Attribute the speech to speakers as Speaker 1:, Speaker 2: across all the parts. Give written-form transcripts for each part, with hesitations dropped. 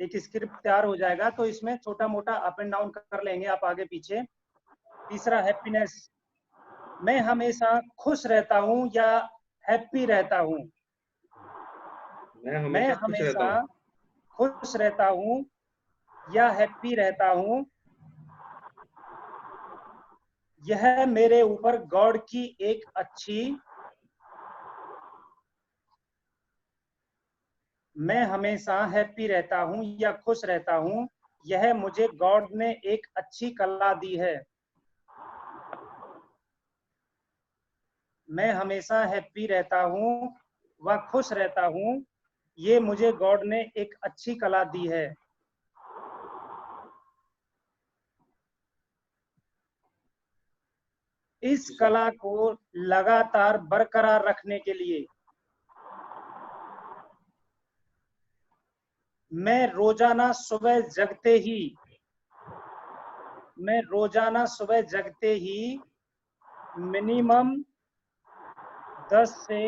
Speaker 1: एक स्क्रिप्ट तैयार हो जाएगा, तो इसमें छोटा मोटा अप एंड डाउन कर लेंगे आप आगे पीछे। तीसरा हैप्पीनेस, मैं हमेशा खुश रहता हूँ या हैप्पी रहता हूँ।
Speaker 2: मैं
Speaker 1: मैं
Speaker 2: हमेशा खुश रहता
Speaker 1: हमेशा
Speaker 2: हूँ।
Speaker 1: खुश रहता हूँ या हैप्पी रहता हूँ। यह मेरे ऊपर गॉड की एक अच्छी, मैं हमेशा हैप्पी रहता हूँ या खुश रहता हूँ, यह मुझे गॉड ने एक अच्छी कला दी है। मैं हमेशा हैप्पी रहता हूँ व खुश रहता हूँ, ये मुझे गॉड ने एक अच्छी कला दी है। इस कला को लगातार बरकरार रखने के लिए मैं रोजाना सुबह जगते ही मिनिमम 10 से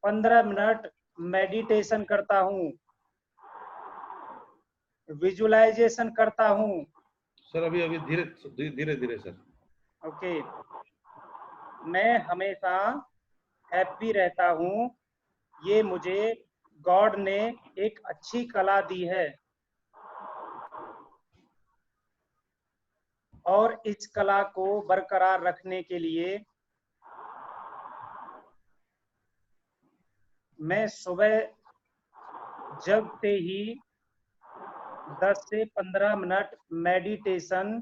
Speaker 1: 15 मिनट मेडिटेशन करता हूँ, विजुअलाइजेशन करता हूँ।
Speaker 2: सर अभी अभी धीरे धीरे धीरे सर।
Speaker 1: ओके, मैं हमेशा हैप्पी रहता हूँ, ये मुझे गॉड ने एक अच्छी कला दी है, और इस कला को बरकरार रखने के लिए मैं सुबह जगते ही 10 से 15 मिनट मेडिटेशन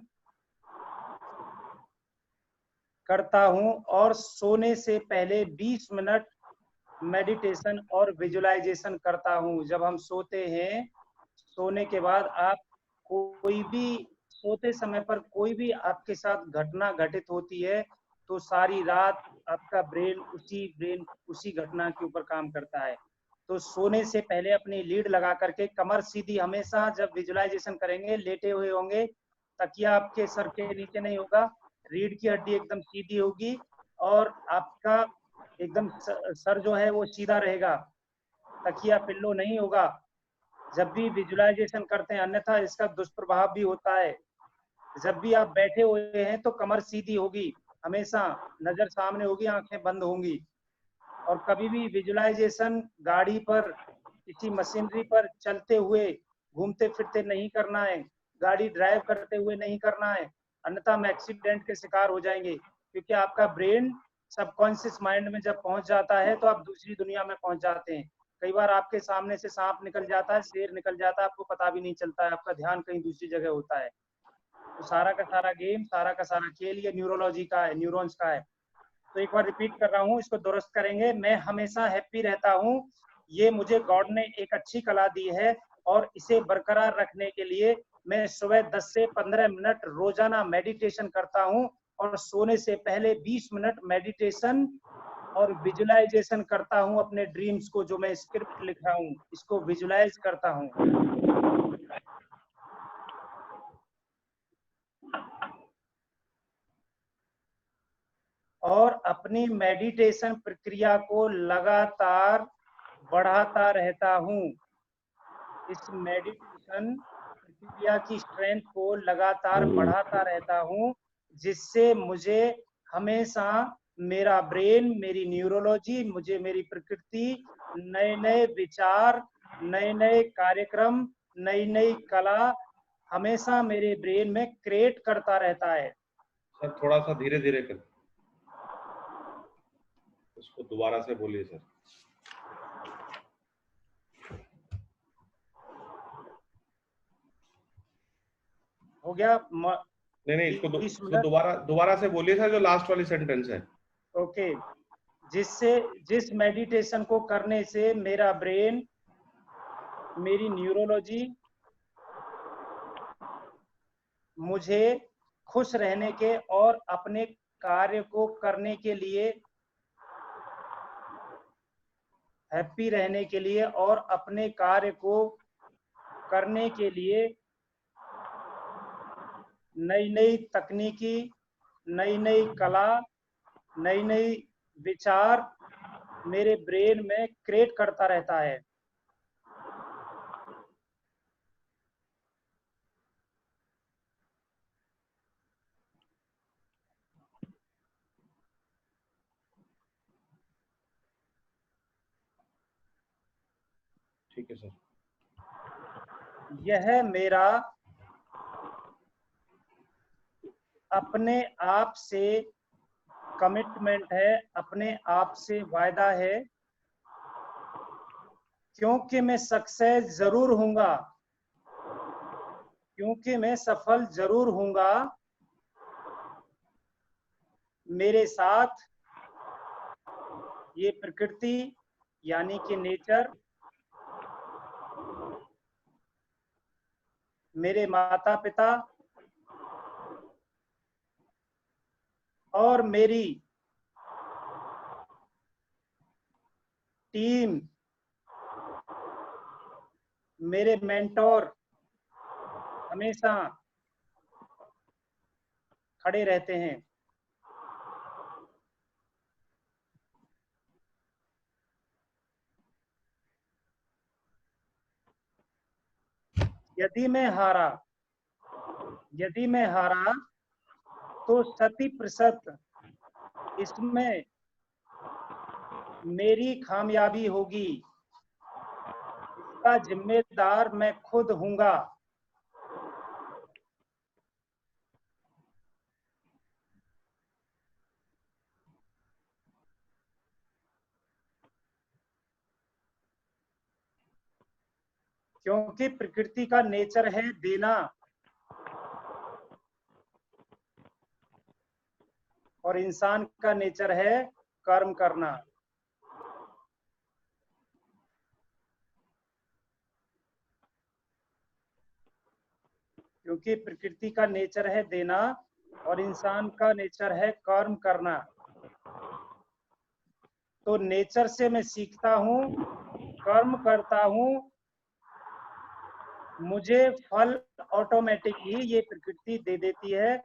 Speaker 1: करता हूं, और सोने से पहले 20 मिनट मेडिटेशन और विजुअलाइजेशन करता हूं। जब हम सोते हैं, सोने के बाद आप कोई भी, सोते समय पर कोई भी आपके साथ घटना घटित होती है, तो सारी रात आपका ब्रेन उसी घटना के ऊपर काम करता है। तो सोने से पहले अपनी लीड लगा करके कमर सीधी, हमेशा जब विजुअलाइजेशन करेंगे लेटे हुए होंगे, तकिया आपके सर के नीचे नहीं होगा, रीढ़ की हड्डी एकदम सीधी होगी, और आपका एकदम सर जो है वो सीधा रहेगा, तकिया पिल्लो नहीं होगा जब भी विजुअलाइजेशन करते हैं, अन्यथा इसका दुष्प्रभाव भी होता है। जब भी आप बैठे हुए हैं तो कमर सीधी होगी, हमेशा नजर सामने होगी, आंखें बंद होंगी। और कभी भी विजुअलाइजेशन गाड़ी पर, किसी मशीनरी पर चलते हुए, घूमते फिरते नहीं करना है, गाड़ी ड्राइव करते हुए नहीं करना है, अन्यथा हम एक्सीडेंट के शिकार हो जाएंगे। क्योंकि आपका ब्रेन सबकॉन्शियस माइंड में जब पहुंच जाता है तो आप दूसरी दुनिया में पहुंच जाते हैं। कई बार आपके सामने से सांप निकल जाता है, शेर निकल जाता है, आपको पता भी नहीं चलता है, आपका ध्यान कहीं दूसरी जगह होता है। तो सारा का सारा गेम, सारा का सारा खेल ये न्यूरोलॉजी का है, न्यूरॉन्स का है। तो एक बार रिपीट कर रहा हूँ, इसको दुरुस्त करेंगे। मैं हमेशा हैप्पी रहता हूँ, ये मुझे गॉड ने एक अच्छी कला दी है, और इसे बरकरार रखने के लिए मैं सुबह 10 से 15 मिनट रोजाना मेडिटेशन करता हूँ, और सोने से पहले 20 मिनट मेडिटेशन और विजुअलाइजेशन करता हूँ। अपने ड्रीम्स को, जो मैं स्क्रिप्ट लिख रहा हूँ, इसको विजुअलाइज करता हूँ। और अपनी मेडिटेशन प्रक्रिया को लगातार बढ़ाता रहता हूँ। इस मेडिटेशन प्रक्रिया की स्ट्रेंथ को लगातार बढ़ाता रहता हूँ, जिससे मुझे हमेशा मेरा ब्रेन, मेरी न्यूरोलॉजी, मुझे मेरी प्रकृति नए नए विचार, नए नए कार्यक्रम, नई नई कला हमेशा मेरे ब्रेन में क्रिएट करता रहता है।
Speaker 2: सर थोड़ा सा धीरे धीरे कर, उसको दोबारा से बोलिए सर।
Speaker 1: हो गया?
Speaker 2: नहीं इसको
Speaker 1: 20
Speaker 2: इसको
Speaker 1: मिनट।
Speaker 2: दोबारा से बोलिए सर, जो लास्ट वाली सेंटेंस है।
Speaker 1: ओके, जिस मेडिटेशन को करने से मेरा ब्रेन, मेरी न्यूरोलॉजी मुझे खुश रहने के और अपने कार्य को करने के लिए, हैप्पी रहने के लिए और अपने कार्य को करने के लिए नई नई तकनीकी, नई नई कला, नई नई विचार मेरे ब्रेन में क्रिएट करता रहता है।
Speaker 2: ठीक है सर।
Speaker 1: यह मेरा अपने आप से कमिटमेंट है, अपने आप से वायदा है, क्योंकि मैं सक्सेस जरूर हूंगा, क्योंकि मैं सफल जरूर हूंगा। मेरे साथ ये प्रकृति यानी कि नेचर, मेरे माता पिता और मेरी टीम, मेरे मेंटोर हमेशा खड़े रहते हैं। यदि मैं हारा तो 100% इसमें मेरी खामियाबी होगी, इसका जिम्मेदार मैं खुद हूंगा। क्योंकि प्रकृति का नेचर है देना और इंसान का नेचर है कर्म करना। क्योंकि प्रकृति का नेचर है देना और इंसान का नेचर है कर्म करना, तो नेचर से मैं सीखता हूँ, कर्म करता हूँ, मुझे फल ऑटोमेटिक ही ये प्रकृति दे देती है।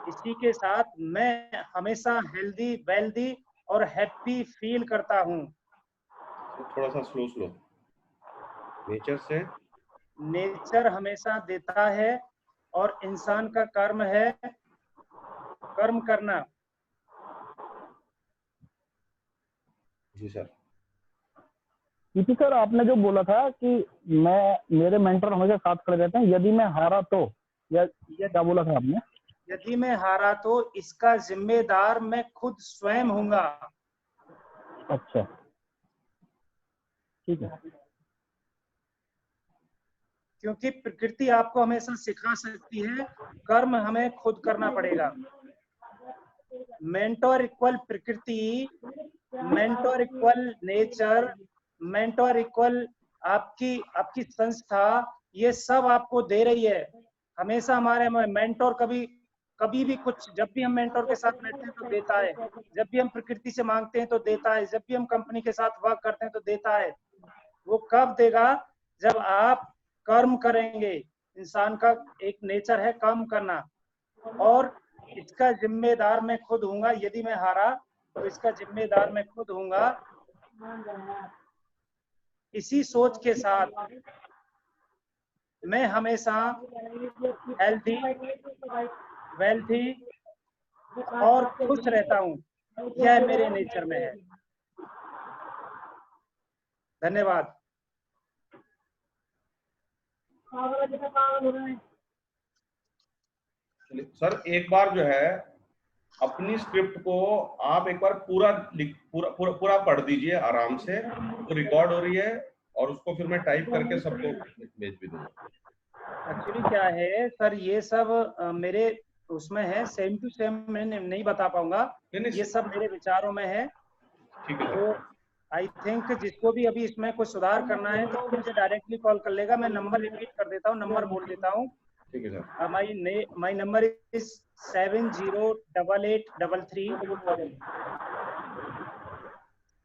Speaker 1: इसी के साथ मैं हमेशा हेल्दी, वेल्दी और हैप्पी फील करता हूँ।
Speaker 2: थोड़ा सा स्लो।
Speaker 1: नेचर हमेशा देता है और इंसान का कर्म है कर्म करना।
Speaker 2: जी सर।
Speaker 3: इसी सर आपने जो बोला था कि मेरे मेंटर हमेशा साथ खड़े रहते हैं, यदि मैं हारा तो, या क्या बोला था आपने?
Speaker 1: यदि मैं हारा तो इसका जिम्मेदार मैं खुद स्वयं हूंगा।
Speaker 3: अच्छा, ठीक है।
Speaker 1: क्योंकि प्रकृति आपको हमेशा सिखा सकती है, कर्म हमें खुद करना पड़ेगा। मेंटोर इक्वल प्रकृति, mentor equal nature, mentor equal आपकी संस्था, ये सब आपको दे रही है। हमेशा हमारे मेंटोर कभी भी कुछ, जब भी हम मेंटोर के साथ बैठते हैं तो देता है, जब भी हम प्रकृति से मांगते हैं तो देता है, जब भी हम कंपनी के साथ वर्क करते हैं तो देता है। वो कब देगा? जब आप कर्म करेंगे। इंसान का एक नेचर है कर्म करना, और इसका जिम्मेदार मैं खुद हूंगा। यदि मैं हारा तो इसका जिम्मेदार मैं खुद हूंगा। इसी सोच के साथ मैं हमेशा हेल्थी, वेल्थी और खुश रहता हूँ। यह मेरे नेचर में है। धन्यवाद।
Speaker 2: सर एक बार जो है अपनी स्क्रिप्ट को आप एक बार पूरा पढ़ दीजिए आराम से, वो रिकॉर्ड हो रही है और उसको फिर मैं टाइप करके सबको भेज भी दूंगा।
Speaker 1: एक्चुअली क्या है सर, ये सब मेरे उसमें है, सेम टू सेम मैं नहीं बता पाऊंगा, ये सब मेरे विचारों में है।
Speaker 2: ठीक है।
Speaker 1: तो आई थिंक जिसको भी अभी इसमें कुछ सुधार करना है तो मुझे डायरेक्टली कॉल कर लेगा। मैं नंबर रिपीट कर देता हूँ, नंबर बोल देता हूँ।
Speaker 2: ठीक है सर।
Speaker 1: My number is 708833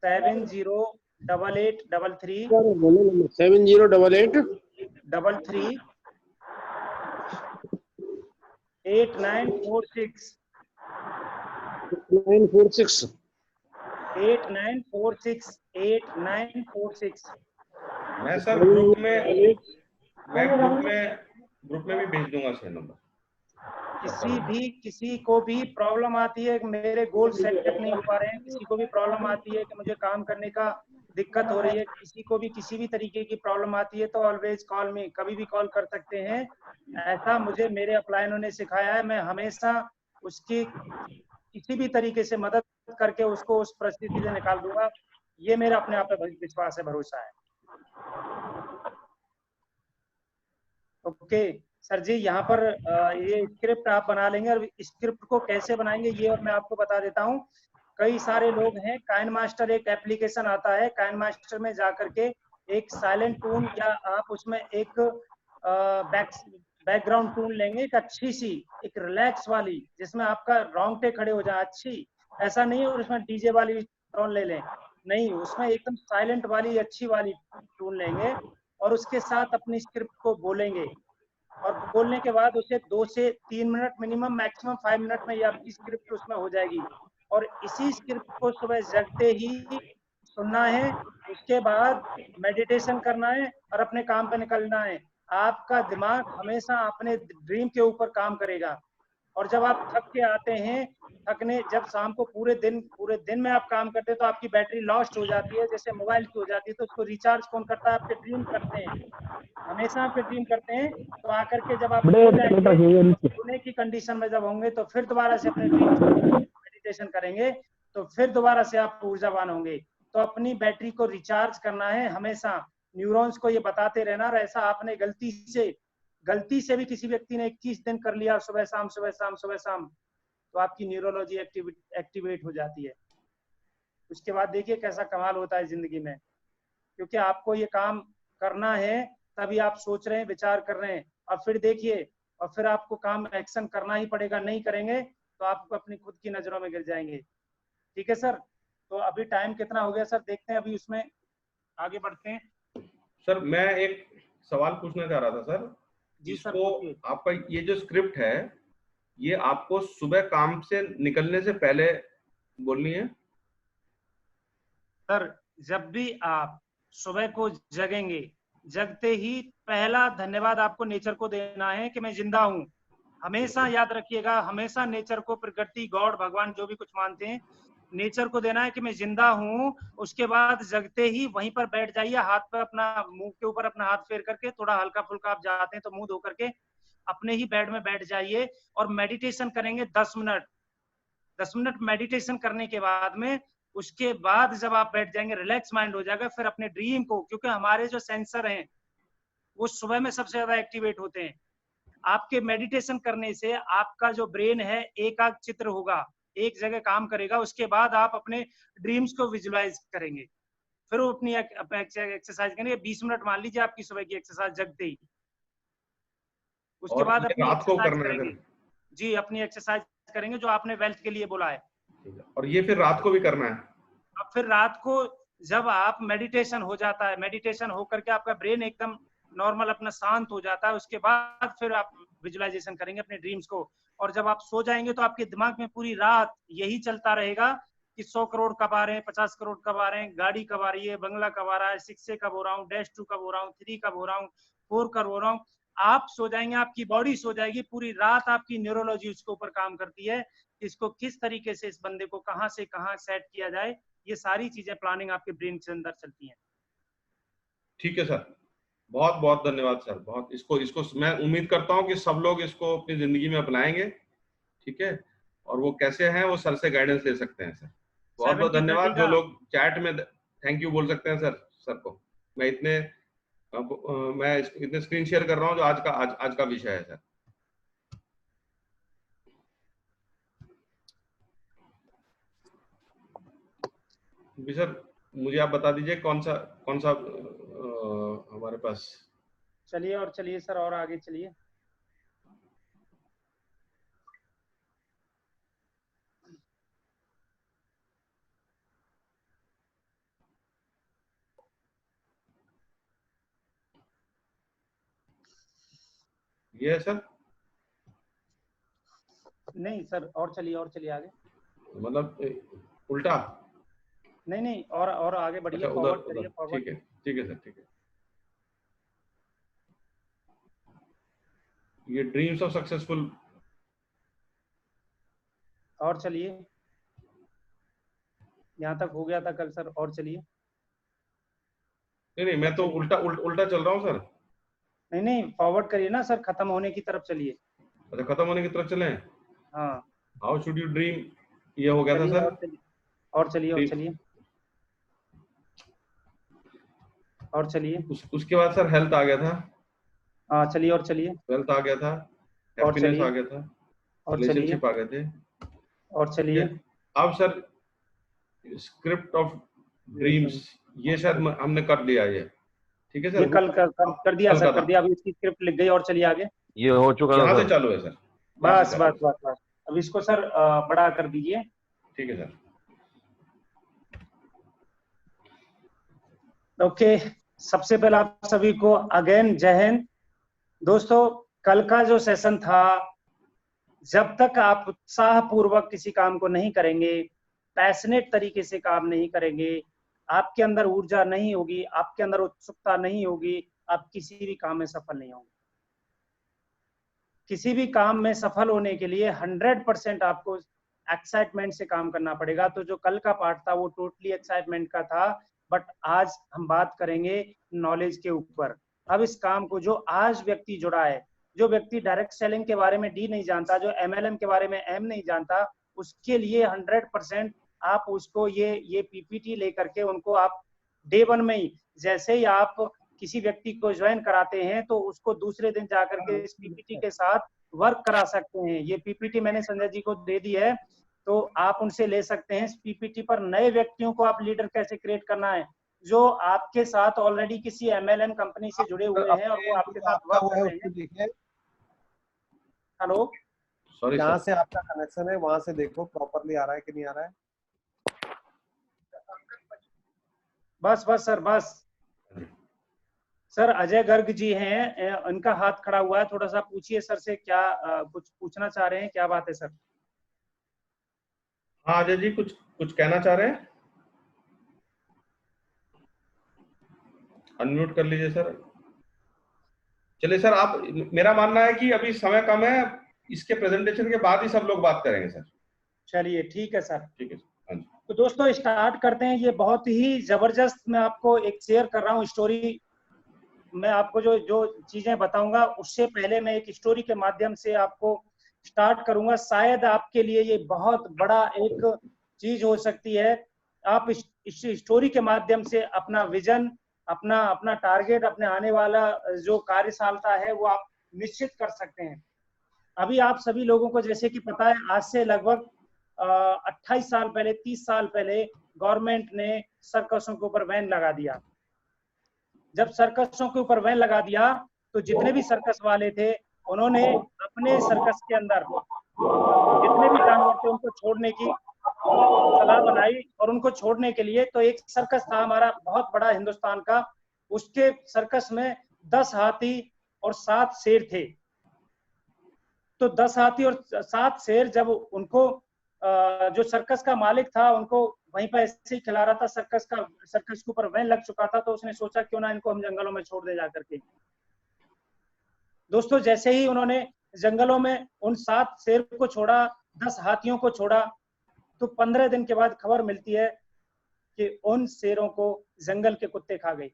Speaker 1: 708833 33 8946 8946।
Speaker 2: मैं सर ग्रुप में भी भेज दूंगा सर नंबर।
Speaker 1: किसी को भी प्रॉब्लम आती है, मेरे गोल सेट नहीं हो पा रहे हैं, किसी को भी प्रॉब्लम आती है कि मुझे काम करने का दिक्कत हो रही है, किसी को भी किसी भी तरीके की प्रॉब्लम आती है तो ऑलवेज कॉल मी, कभी भी कॉल कर सकते हैं। ऐसा मुझे मेरे अपलाइनों ने सिखाया है, मैं हमेशा उसकी किसी भी तरीके से मदद करके उसको उस परिस्थिति से निकाल दूंगा। ये मेरा अपने आप पे विश्वास है, भरोसा है। ओके सर जी, यहाँ पर ये स्क्रिप्ट आप बना लेंगे, और स्क्रिप्ट को कैसे बनाएंगे ये और मैं आपको बता देता हूँ। कई सारे लोग हैं, काइन मास्टर एक एप्लीकेशन आता है, काइन मास्टर में जाकर के एक साइलेंट टून या आप उसमें एक बैकग्राउंड टून लेंगे, एक अच्छी सी, एक रिलैक्स वाली, जिसमें आपका रोंगटे खड़े हो जाए, अच्छी, ऐसा नहीं है और उसमें डीजे वाली टोन ले लें, नहीं, उसमें एकदम साइलेंट वाली अच्छी वाली टून लेंगे और उसके साथ अपनी स्क्रिप्ट को बोलेंगे, और बोलने के बाद उसे 2 से 3 मिनट मिनिमम, मैक्सिमम 5 मिनट में ये आपकी स्क्रिप्ट उसमें हो जाएगी। और इसी स्क्रिप्ट को सुबह जगते ही सुनना है, उसके बाद मेडिटेशन करना है और अपने काम पे निकलना है। आपका दिमाग हमेशा अपने ड्रीम के ऊपर काम करेगा, और जब आप थक के आते हैं, थकने जब शाम को पूरे दिन में आप काम करते हैं तो आपकी बैटरी लॉस्ट हो जाती है, जैसे मोबाइल की हो जाती है, तो उसको रिचार्ज कौन करता है? आपके ड्रीम करते हैं, हमेशा आपके ड्रीम करते हैं। तो आकर के जब आप सो जाएंगे, सोने की कंडीशन में जब होंगे, तो फिर दोबारा से अपने ड्रीम मेडिटेशन करेंगे, तो फिर दोबारा से आप ऊर्जावान होंगे। तो अपनी बैटरी को रिचार्ज करना है हमेशा, न्यूरॉन्स को ये बताते रहना। और ऐसा आपने गलती से भी किसी व्यक्ति ने 21 दिन कर लिया, सुबह शाम सुबह शाम सुबह शाम, तो आपकी न्यूरोलॉजी एक्टिवेट हो जाती है। उसके बाद देखिए कैसा कमाल होता है जिंदगी में, क्योंकि आपको ये काम करना है, तभी आप सोच रहे हैं, विचार कर रहे हैं, और फिर देखिए, और फिर आपको काम एक्शन करना ही पड़ेगा, नहीं करेंगे तो आप अपनी खुद की नजरों में गिर जाएंगे। ठीक है सर, तो अभी टाइम कितना हो गया सर, देखते हैं, अभी उसमें आगे बढ़ते हैं।
Speaker 2: सर मैं एक सवाल पूछना चाह रहा था सर।
Speaker 1: जी सर,
Speaker 2: इसको
Speaker 1: पूछिए।
Speaker 2: आपका ये जो स्क्रिप्ट है, ये आपको सुबह काम से निकलने से पहले बोलनी है?
Speaker 1: सर, जब भी आप सुबह को जगेंगे, जगते ही पहला धन्यवाद आपको नेचर को देना है कि मैं जिंदा हूँ। हमेशा याद रखिएगा, हमेशा नेचर को, प्रकृति, गॉड, भगवान, जो भी कुछ मानते हैं, नेचर को देना है कि मैं जिंदा हूँ। उसके बाद जगते ही वहीं पर बैठ जाइए, हाथ पे अपना, मुंह के ऊपर अपना हाथ फेर करके, थोड़ा हल्का फुल्का आप जाते हैं तो मुंह धो करके अपने ही बेड में बैठ जाइए और मेडिटेशन करेंगे 10 मिनट। 10 मिनट मेडिटेशन करने के बाद में, उसके बाद जब आप बैठ जाएंगे, रिलैक्स माइंड हो जाएगा, फिर अपने ड्रीम को, क्योंकि हमारे जो सेंसर हैं वो सुबह में सबसे ज्यादा एक्टिवेट होते हैं। आपके मेडिटेशन करने से आपका जो ब्रेन है एकाग्र चित्र होगा, एक जगह काम करेगा। उसके बाद आप अपने ड्रीम्स को विजुलाइज करेंगे, फिर वो अपनी एक्सरसाइज करेंगे। 20 मिनट मान लीजिए आपकी सुबह की एक्सरसाइज जगते ही, उसके
Speaker 2: और
Speaker 1: बाद
Speaker 2: ये
Speaker 1: अपनी
Speaker 2: रात को
Speaker 1: एक्सरसाइज
Speaker 2: करना है
Speaker 1: करेंगे।
Speaker 2: फिर?
Speaker 1: जी, अपनी एक्सरसाइज करेंगे जो आपने वेल्थ के लिए बोला है।
Speaker 2: और ये फिर रात को भी करना है?
Speaker 1: अब फिर रात को जब आप मेडिटेशन हो जाता है, मेडिटेशन होकर के आपका ब्रेन एकदम नॉर्मल अपना शांत हो जाता है, उसके बाद फिर आप विजुअलाइजेशन करेंगे अपने ड्रीम्स को। और जब आप सो जाएंगे तो आपके दिमाग में पूरी रात यही चलता रहेगा कि 100 करोड़ कब आ रहे हैं, 50 करोड़ कब आ रहे हैं, गाड़ी कब आ रही है, बंगला कब आ रहा है, 6 से कब हो रहा हूँ, -2 कब हो रहा हूँ, 3 कब हो रहा हूँ, 4 कब हो रहा हूँ। आप सो जाएंगे, आपकी बॉडी सो जाएगी, पूरी रात आपकी न्यूरोलॉजी उसके ऊपर काम करती है, इसको किस तरीके से, इस बंदे को कहाँ से कहाँ सेट किया जाए, ये सारी चीजें प्लानिंग आपके ब्रेन के अंदर चलती हैं।
Speaker 2: ठीक है सर, बहुत बहुत धन्यवाद सर। बहुत इसको इसको मैं उम्मीद करता हूँ कि सब लोग इसको अपनी जिंदगी में अपनाएंगे। ठीक है, और वो कैसे हैं वो सर से गाइडेंस ले सकते हैं सर। बहुत बहुत
Speaker 1: 70-30
Speaker 2: धन्यवाद। जो
Speaker 1: का।
Speaker 2: लोग चैट में थैंक यू बोल सकते हैं सर को। मैं इतने स्क्रीन शेयर कर रहा हूँ जो आज का विषय है सर। जी सर, मुझे आप बता दीजिए कौन सा हमारे पास।
Speaker 1: चलिए, और चलिए सर, और आगे चलिए।
Speaker 2: ये है सर?
Speaker 1: नहीं सर, और चलिए, और चलिए आगे।
Speaker 2: मतलब उल्टा?
Speaker 1: नहीं नहीं, और आगे बढ़िए,
Speaker 2: अच्छा, उधर
Speaker 1: फॉरवर्ड करिए,
Speaker 2: उधर,
Speaker 1: फॉरवर्ड।
Speaker 2: ठीक है सर, ठीक है। ये ड्रीम्स ऑफ सक्सेसफुल।
Speaker 1: और चलिए, यहाँ तक हो गया था कल सर, और चलिए।
Speaker 2: नहीं, मैं तो उल्टा चल रहा हूँ सर।
Speaker 1: नहीं फॉरवर्ड करिए ना सर, खत्म होने की तरफ चलिए।
Speaker 2: अच्छा, खत्म होने की तरफ चले।
Speaker 1: हाँ
Speaker 2: हाउ शुड यू ड्रीम, ये हो गया था
Speaker 1: चलिए,
Speaker 2: सर।
Speaker 1: और चलिए और चलिए और चलिए और चलिए।
Speaker 2: उसके बाद सर हेल्थ आ गया था।
Speaker 1: हाँ चलिए और चलिए
Speaker 2: वेल्थ आ गया था।
Speaker 1: और
Speaker 2: हैप्पीनेस आ
Speaker 1: चलिए
Speaker 2: गया था।
Speaker 1: और चलिए
Speaker 2: रिलेशनशिप आ गए थे।
Speaker 1: और
Speaker 2: ठीक है।
Speaker 1: चलिए।
Speaker 2: अब सर स्क्रिप्ट ऑफ ड्रीम्स, ये शायद हमने कर लिया ये। ठीक है
Speaker 1: ये
Speaker 2: सर।
Speaker 1: कर दिया
Speaker 2: कल
Speaker 1: सर,
Speaker 2: का
Speaker 1: कर
Speaker 2: था।
Speaker 1: दिया। अभी इसकी स्क्रिप्ट लिख गई, और चलिए आगे।
Speaker 4: ये हो चुका था
Speaker 2: यहाँ से
Speaker 4: सर।
Speaker 2: चालू है सर, यहाँ से
Speaker 1: बस
Speaker 2: चालू
Speaker 1: बस
Speaker 2: है।
Speaker 1: बस बस, अब इसको सर बड़ा कर दीजिए।
Speaker 2: ठीक है सर।
Speaker 1: ओके, सबसे पहले आप सभी को अगेन जय हिंद। दोस्तों, कल का जो सेशन था, जब तक आप उत्साहपूर्वक किसी काम को नहीं करेंगे, पैशनेट तरीके से काम नहीं करेंगे, आपके अंदर ऊर्जा नहीं होगी, आपके अंदर उत्सुकता नहीं होगी, आप किसी भी काम में सफल नहीं होंगे। किसी भी काम में सफल होने के लिए 100% आपको एक्साइटमेंट से काम करना पड़ेगा। तो जो कल का पार्ट था वो टोटली एक्साइटमेंट का था, बट आज हम बात करेंगे नॉलेज के ऊपर। अब इस काम को जो आज व्यक्ति जुड़ा है, जो व्यक्ति डायरेक्ट सेलिंग के बारे में डी नहीं जानता, जो MLM के बारे में एम नहीं जानता, उसके लिए 100% आप उसको ये पीपीटी लेकर के उनको आप डे 1 में ही, जैसे ही आप किसी व्यक्ति को ज्वाइन कराते हैं तो उसको दूसरे दिन जाकर के इस पीपीटी के साथ वर्क करा सकते हैं। ये पीपीटी मैंने संजय जी को दे दी है, तो आप उनसे ले सकते हैं। इस पीपीटी पर नए व्यक्तियों को आप लीडर कैसे क्रिएट करना है, जो आपके साथ ऑलरेडी किसी MLM कंपनी से जुड़े हुए हैं और वो आपके साथ वर्क कर रहे हैं।
Speaker 5: देखिए,
Speaker 1: हेलो,
Speaker 2: सॉरी
Speaker 5: जहाँ
Speaker 2: सर।
Speaker 5: से आपका कनेक्शन है वहां से देखो प्रॉपरली आ रहा है कि नहीं आ रहा है।
Speaker 1: बस बस सर, बस सर। अजय गर्ग जी हैं, उनका हाथ खड़ा हुआ है, थोड़ा सा पूछिए सर से, क्या कुछ पूछना चाह रहे हैं, क्या बात है सर?
Speaker 2: हाँ अजय जी, कुछ कुछ कहना चाह रहे हैं? अनम्यूट कर लीजिए सर। चलिए सर, आप, मेरा मानना है कि अभी समय कम है, इसके प्रेजेंटेशन के बाद ही सब लोग बात करेंगे सर।
Speaker 1: चलिए ठीक है सर।
Speaker 2: ठीक है सर। हाँ जी।
Speaker 1: तो दोस्तों स्टार्ट करते हैं। ये बहुत ही जबरदस्त, मैं आपको एक शेयर कर रहा हूँ स्टोरी। मैं आपको जो जो चीजें बताऊंगा, उससे पहले मैं एक स्टोरी के माध्यम से आपको स्टार्ट करूंगा। शायद आपके लिए ये बहुत बड़ा एक चीज हो सकती है। आप इस स्टोरी के माध्यम से अपना विजन, अपना टारगेट, अपने आने वाला जो कार्यशाला है वो आप निश्चित कर सकते हैं। अभी आप सभी लोगों को जैसे कि पता है, आज से लगभग 28 साल पहले, 30 साल पहले गवर्नमेंट ने सर्कसों के ऊपर बैन लगा दिया। जब सर्कसों के ऊपर बैन लगा दिया तो जितने भी सर्कस वाले थे, उन्होंने अपने सर्कस के अंदर जितने भी जानवर थे उनको छोड़ने की सलाह बनाई। और उनको छोड़ने के लिए तो एक सर्कस था हमारा बहुत बड़ा हिंदुस्तान का, उसके सर्कस में 10 हाथी और 7 शेर थे। तो 10 हाथी और 7 शेर जब उनको जो सर्कस का मालिक था उनको वहीं पर ऐसे ही खिला रहा था, सर्कस के ऊपर बैन लग चुका था, तो उसने सोचा क्यों ना इनको हम जंगलों में छोड़ दे जाकर के। दोस्तों जैसे ही उन्होंने जंगलों में उन 7 शेर को छोड़ा, 10 हाथियों को छोड़ा, तो 15 दिन के बाद खबर मिलती है कि उन शेरों को जंगल के कुत्ते खा गए।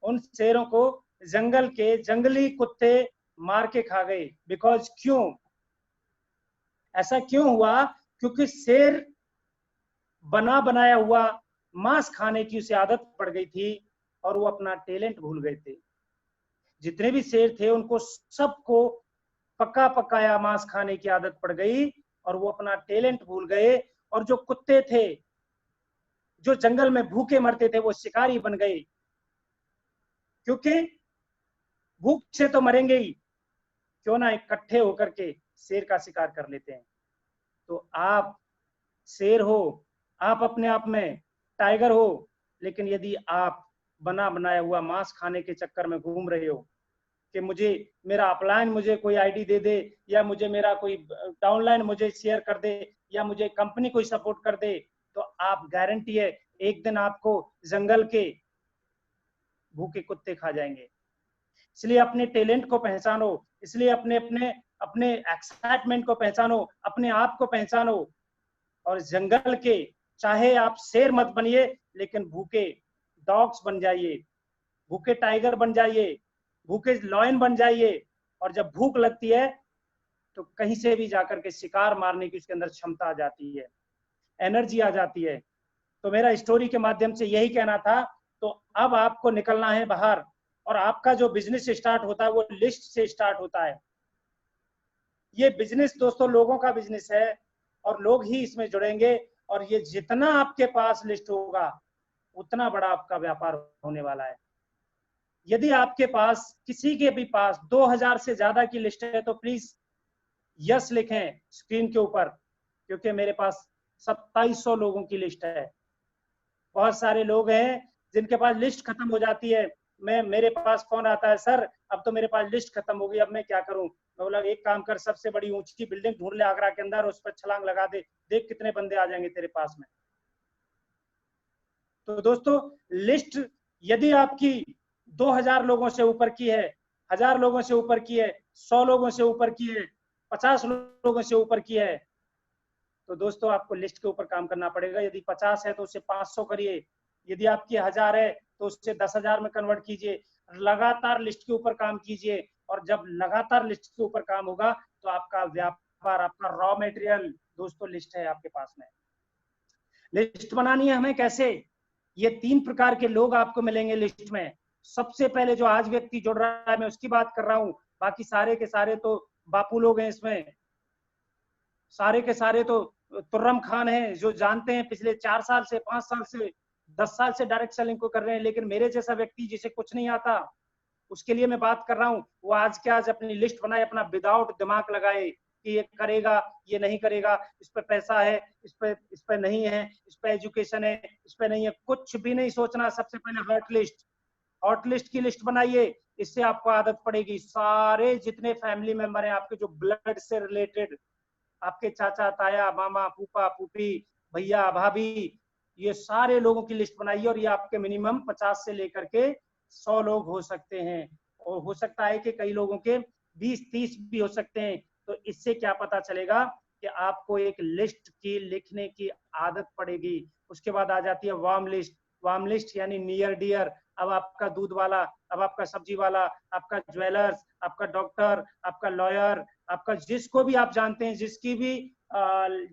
Speaker 1: उन शेरों को जंगल के जंगली कुत्ते मार के खा गए। बिकॉज क्यों ऐसा क्यों हुआ? क्योंकि शेर बना बनाया हुआ मांस खाने की उसे आदत पड़ गई थी और वो अपना टैलेंट भूल गए थे। जितने भी शेर थे उनको सबको पका पकाया मांस खाने की आदत पड़ गई और वो अपना टैलेंट भूल गए। और जो कुत्ते थे जो जंगल में भूखे मरते थे वो शिकारी बन गए, क्योंकि भूख से तो मरेंगे ही, क्यों ना इकट्ठे होकर के शेर का शिकार कर लेते हैं। तो आप शेर हो, आप अपने आप में टाइगर हो, लेकिन यदि आप बना बनाया हुआ मांस खाने के चक्कर में घूम रहे हो कि मुझे मेरा अपलाइन मुझे कोई आईडी दे दे, या मुझे मेरा कोई डाउनलाइन मुझे शेयर कर दे, या मुझे कंपनी कोई सपोर्ट कर दे, तो आप गारंटी है एक दिन आपको जंगल के भूखे कुत्ते खा जाएंगे। इसलिए अपने टैलेंट को पहचानो, इसलिए अपने अपने अपने एक्साइटमेंट को पहचानो, अपने आप को पहचानो, और जंगल के चाहे आप शेर मत बनिए लेकिन भूखे डॉग्स बन जाइए। भूखे टाइगर बन जाइए, भूखे लॉयन बन जाइए, और जब भूख लगती है तो कहीं से भी जाकर के शिकार मारने की उसके अंदर क्षमता आ जाती है, एनर्जी आ जाती है। तो मेरा स्टोरी के माध्यम से यही कहना था। तो अब आपको निकलना है बाहर, और आपका जो बिजनेस स्टार्ट होता है वो लिस्ट से स्टार्ट होता है। ये बिजनेस दोस्तों लोगों का बिजनेस है, और लोग ही इसमें जुड़ेंगे, और ये जितना आपके पास लिस्ट होगा उतना बड़ा आपका व्यापार होने वाला है। यदि आपके पास किसी के भी पास 2000 से ज्यादा की लिस्ट है तो प्लीज यस लिखें स्क्रीन के ऊपर, क्योंकि मेरे पास 2700 लोगों की लिस्ट है। बहुत सारे लोग हैं जिनके पास लिस्ट खत्म हो जाती है, मेरे पास फोन आता है, सर अब तो मेरे पास लिस्ट खत्म हो गई, अब मैं क्या करूं। मैं बोला एक काम कर, सबसे बड़ी ऊंची बिल्डिंग ढूंढ ले आगरा के अंदर, उस पर छलांग लगा दे, देख कितने बंदे आ जाएंगे तेरे पास में। तो दोस्तों लिस्ट यदि आपकी 2000 लोगों से ऊपर की है, 1000 लोगों से ऊपर की है, 100 लोगों से ऊपर की है, 50 लोगों से ऊपर की है, तो दोस्तों आपको लिस्ट के ऊपर काम करना पड़ेगा। यदि 50 है तो उससे 500 करिए, यदि आपकी 1000 है तो उससे 10,000 में कन्वर्ट कीजिए। लगातार लिस्ट के ऊपर काम कीजिए, और जब लगातार लिस्ट के ऊपर काम होगा तो आपका व्यापार, आपका रॉ मटेरियल दोस्तों लिस्ट है आपके पास में। लिस्ट बनानी है हमें कैसे? ये 3 प्रकार के लोग आपको मिलेंगे लिस्ट में। सबसे पहले जो आज व्यक्ति जुड़ रहा है मैं उसकी बात कर रहा हूं, बाकी सारे के सारे तो बापू लोग हैं इसमें, सारे के सारे तो तुर्रम खान हैं जो जानते हैं, पिछले 4 साल से 5 साल से 10 साल से डायरेक्ट सेलिंग को कर रहे हैं। लेकिन मेरे जैसा व्यक्ति जिसे कुछ नहीं आता, उसके लिए मैं बात कर रहा हूँ, वो आज के आज अपनी लिस्ट बनाए, अपना विदाउट दिमाग लगाए कि ये करेगा, ये नहीं करेगा, इस पे पैसा है, इस पे नहीं है, इस पे एजुकेशन है, इस पे नहीं है, कुछ भी नहीं सोचना। सबसे पहले हॉट लिस्ट की लिस्ट बनाइए, इससे आपको आदत पड़ेगी। सारे जितने फैमिली मेंबर हैं आपके, जो ब्लड से रिलेटेड, आपके चाचा ताया मामा फूफा फूफी भैया भाभी, ये सारे लोगों की लिस्ट बनाइए, और ये आपके मिनिमम 50 से लेकर के 100 लोग हो सकते हैं, और हो सकता है कि कई लोगों के 20-30 भी हो सकते हैं। तो इससे क्या पता चलेगा कि आपको एक लिस्ट की लिखने की आदत पड़ेगी। उसके बाद आ जाती है वार्म लिस्ट यानी नियर डियर। अब आपका दूध वाला, अब आपका सब्जी वाला, आपका ज्वेलर्स, आपका डॉक्टर, आपका लॉयर, आपका जिसको भी आप जानते हैं,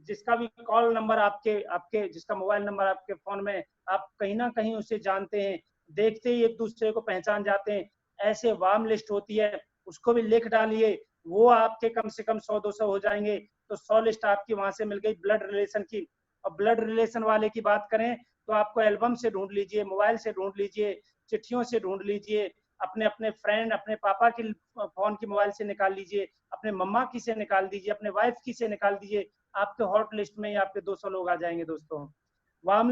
Speaker 1: जिसका भी कॉल नंबर आपके जिसका मोबाइल नंबर आपके फोन में, आप कहीं ना कहीं उसे जानते हैं, देखते ही एक दूसरे को पहचान जाते हैं, ऐसे वार्म लिस्ट होती है, उसको भी लिख डालिए। वो आपके कम से कम 100-200 हो जाएंगे। तो 100 लिस्ट आपकी वहां से मिल गई ब्लड रिलेशन की। और ब्लड रिलेशन वाले की बात करें तो आपको एल्बम से ढूंढ लीजिए, मोबाइल से ढूंढ लीजिए, चिट्ठियों से ढूंढ लीजिए, अपने अपने फ्रेंड, अपने पापा की फोन की मोबाइल से निकाल लीजिए, अपने मम्मा की से निकाल दीजिए, अपने वाइफ की से निकाल दीजिए। आपके हॉट लिस्ट में आपके 200 लोग आ जाएंगे दोस्तों। वार्म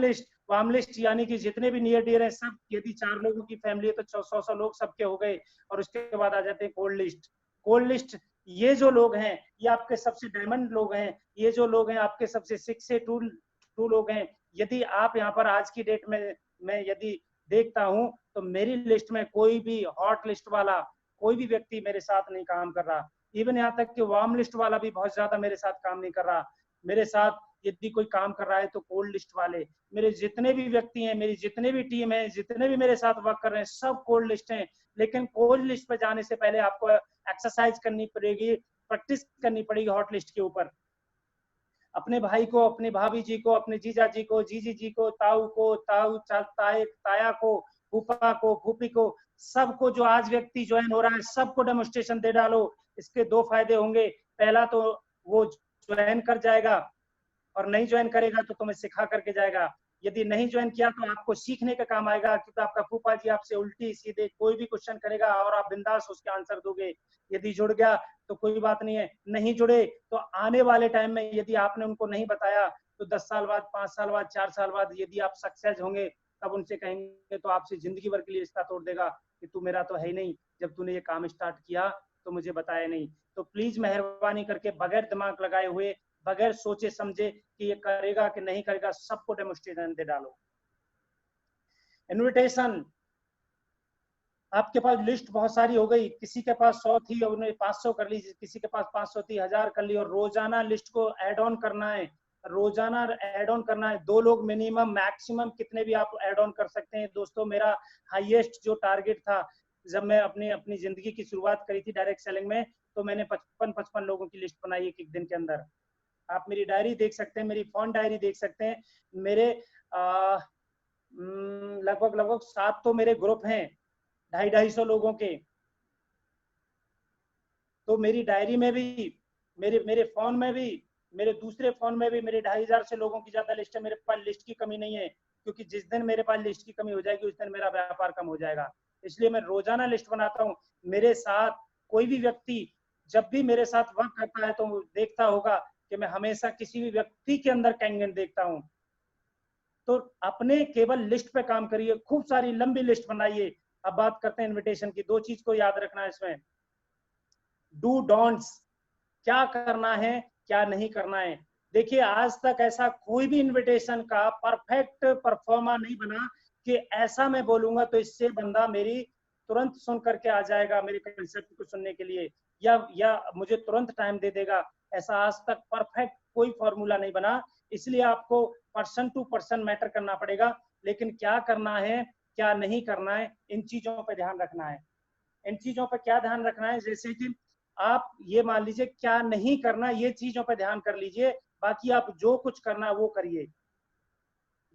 Speaker 1: लिस्ट यानी कि जितने भी नियर डियर है सब, यदि 4 लोगों की फैमिली है तो 100 लोग सबके हो गए। और उसके बाद आ जाते हैं कोल्ड लिस्ट। ये जो लोग हैं ये आपके सबसे डायमंड लोग हैं, ये जो लोग हैं आपके सबसे 6 से 2 लोग हैं। यदि आप यहाँ पर आज की डेट में मैं यदि देखता हूं तो मेरी लिस्ट में कोई भी हॉट लिस्ट वाला कोई भी व्यक्ति मेरे साथ नहीं काम कर रहा। इवन यहाँ तक कि वार्म लिस्ट वाला भी बहुत ज्यादा मेरे साथ काम नहीं कर रहा। मेरे साथ यदि कोई काम कर रहा है तो कोल्ड लिस्ट वाले, मेरे जितने भी व्यक्ति हैं, मेरी जितने भी टीम है, जितने भी मेरे साथ वर्क कर रहे हैं, सब कोल्ड लिस्ट हैं। लेकिन कोल्ड लिस्ट पे जाने से पहले आपको एक्सरसाइज करनी पड़ेगी, प्रैक्टिस करनी पड़ेगी हॉट लिस्ट के ऊपर। अपने भाई को, अपनी भाभी जी को, अपने जीजा जी को, जीजी जी को, ताया को, फूफा को, फूफी को, सबको जो आज व्यक्ति ज्वाइन हो रहा है सबको डेमोन्स्ट्रेशन दे डालो। इसके 2 फायदे होंगे। पहला तो वो ज्वाइन कर जाएगा, और नहीं ज्वाइन करेगा तो तुम्हें सिखा करके जाएगा। यदि नहीं ज्वाइन किया तो आपको सीखने का काम आएगा, क्योंकि आपका फूफा जी आपसे उल्टी सीधे कोई भी क्वेश्चन करेगा और आप बिंदास उसके आंसर दोगे। यदि जुड़ गया तो कोई बात नहीं है, नहीं जुड़े तो आने वाले टाइम में यदि आपने उनको नहीं बताया तो 10 साल बाद, 5 साल बाद, 4 साल बाद यदि आप सक्सेस होंगे तब उनसे कहेंगे तो आपसे जिंदगी भर के लिए रिश्ता तोड़ देगा कि तू मेरा तो है ही नहीं, जब तूने ये काम स्टार्ट किया तो मुझे बताया नहीं। तो प्लीज मेहरबानी करके बगैर दिमाग लगाए हुए, बगैर सोचे समझे कि ये करेगा कि नहीं करेगा, सबको डेमोन्स्ट्रेशन दे डालो। इन्विटेशन, आपके पास लिस्ट बहुत सारी हो गई, किसी के पास 100 थी और उन्हें 500 कर ली, किसी के पास 500 थी 1000 कर ली, और रोजाना लिस्ट को ऐड ऑन करना है। रोजाना ऐड ऑन करना है। 2 लोग मिनिमम, मैक्सिमम कितने भी आप ऐड ऑन कर सकते हैं। दोस्तों मेरा हाईएस्ट जो टारगेट था जब मैं अपनी अपनी जिंदगी की शुरुआत करी थी डायरेक्ट सेलिंग में, तो मैंने 55 लोगों की लिस्ट बनाई एक दिन के अंदर। आप मेरी डायरी देख सकते हैं, मेरी फोन डायरी देख सकते हैं। मेरे लगभग 7 तो मेरे ग्रुप हैं 250 लोगों के। तो मेरी डायरी में भी, मेरे मेरे फोन में भी, मेरे दूसरे फोन में भी मेरे 2500 से लोगों की ज्यादा लिस्ट है। मेरे पास लिस्ट की कमी नहीं है, क्योंकि जिस दिन मेरे पास लिस्ट की कमी हो जाएगी उस दिन मेरा व्यापार कम हो जाएगा। इसलिए मैं रोजाना लिस्ट बनाता हूँ। मेरे साथ कोई भी व्यक्ति जब भी मेरे साथ वर्क करता है तो देखता होगा कि मैं हमेशा किसी भी व्यक्ति के अंदर कैंगन देखता हूँ। तो अपने केवल लिस्ट पे काम करिए, खूब सारी लंबी लिस्ट बनाइए। अब बात करते हैं इनविटेशन की। 2 चीज को याद रखना है इसमें, डू डोंट्स, क्या करना है क्या नहीं करना है। देखिए आज तक ऐसा कोई भी इनविटेशन का परफेक्ट परफॉर्मा नहीं बना कि ऐसा मैं बोलूंगा तो इससे बंदा मेरी तुरंत सुन करके आ जाएगा मेरे कंसेप्ट को सुनने के लिए, या मुझे तुरंत टाइम दे देगा। ऐसा आज तक परफेक्ट कोई फॉर्मूला नहीं बना। इसलिए आपको पर्सन टू पर्सन मैटर करना पड़ेगा। लेकिन क्या करना है क्या नहीं करना है, इन चीजों पर ध्यान रखना है। इन चीजों पर क्या ध्यान रखना है, जैसे कि आप ये मान लीजिए क्या नहीं करना, ये चीजों पर ध्यान कर लीजिए। बाकी आप जो कुछ करना है वो करिए।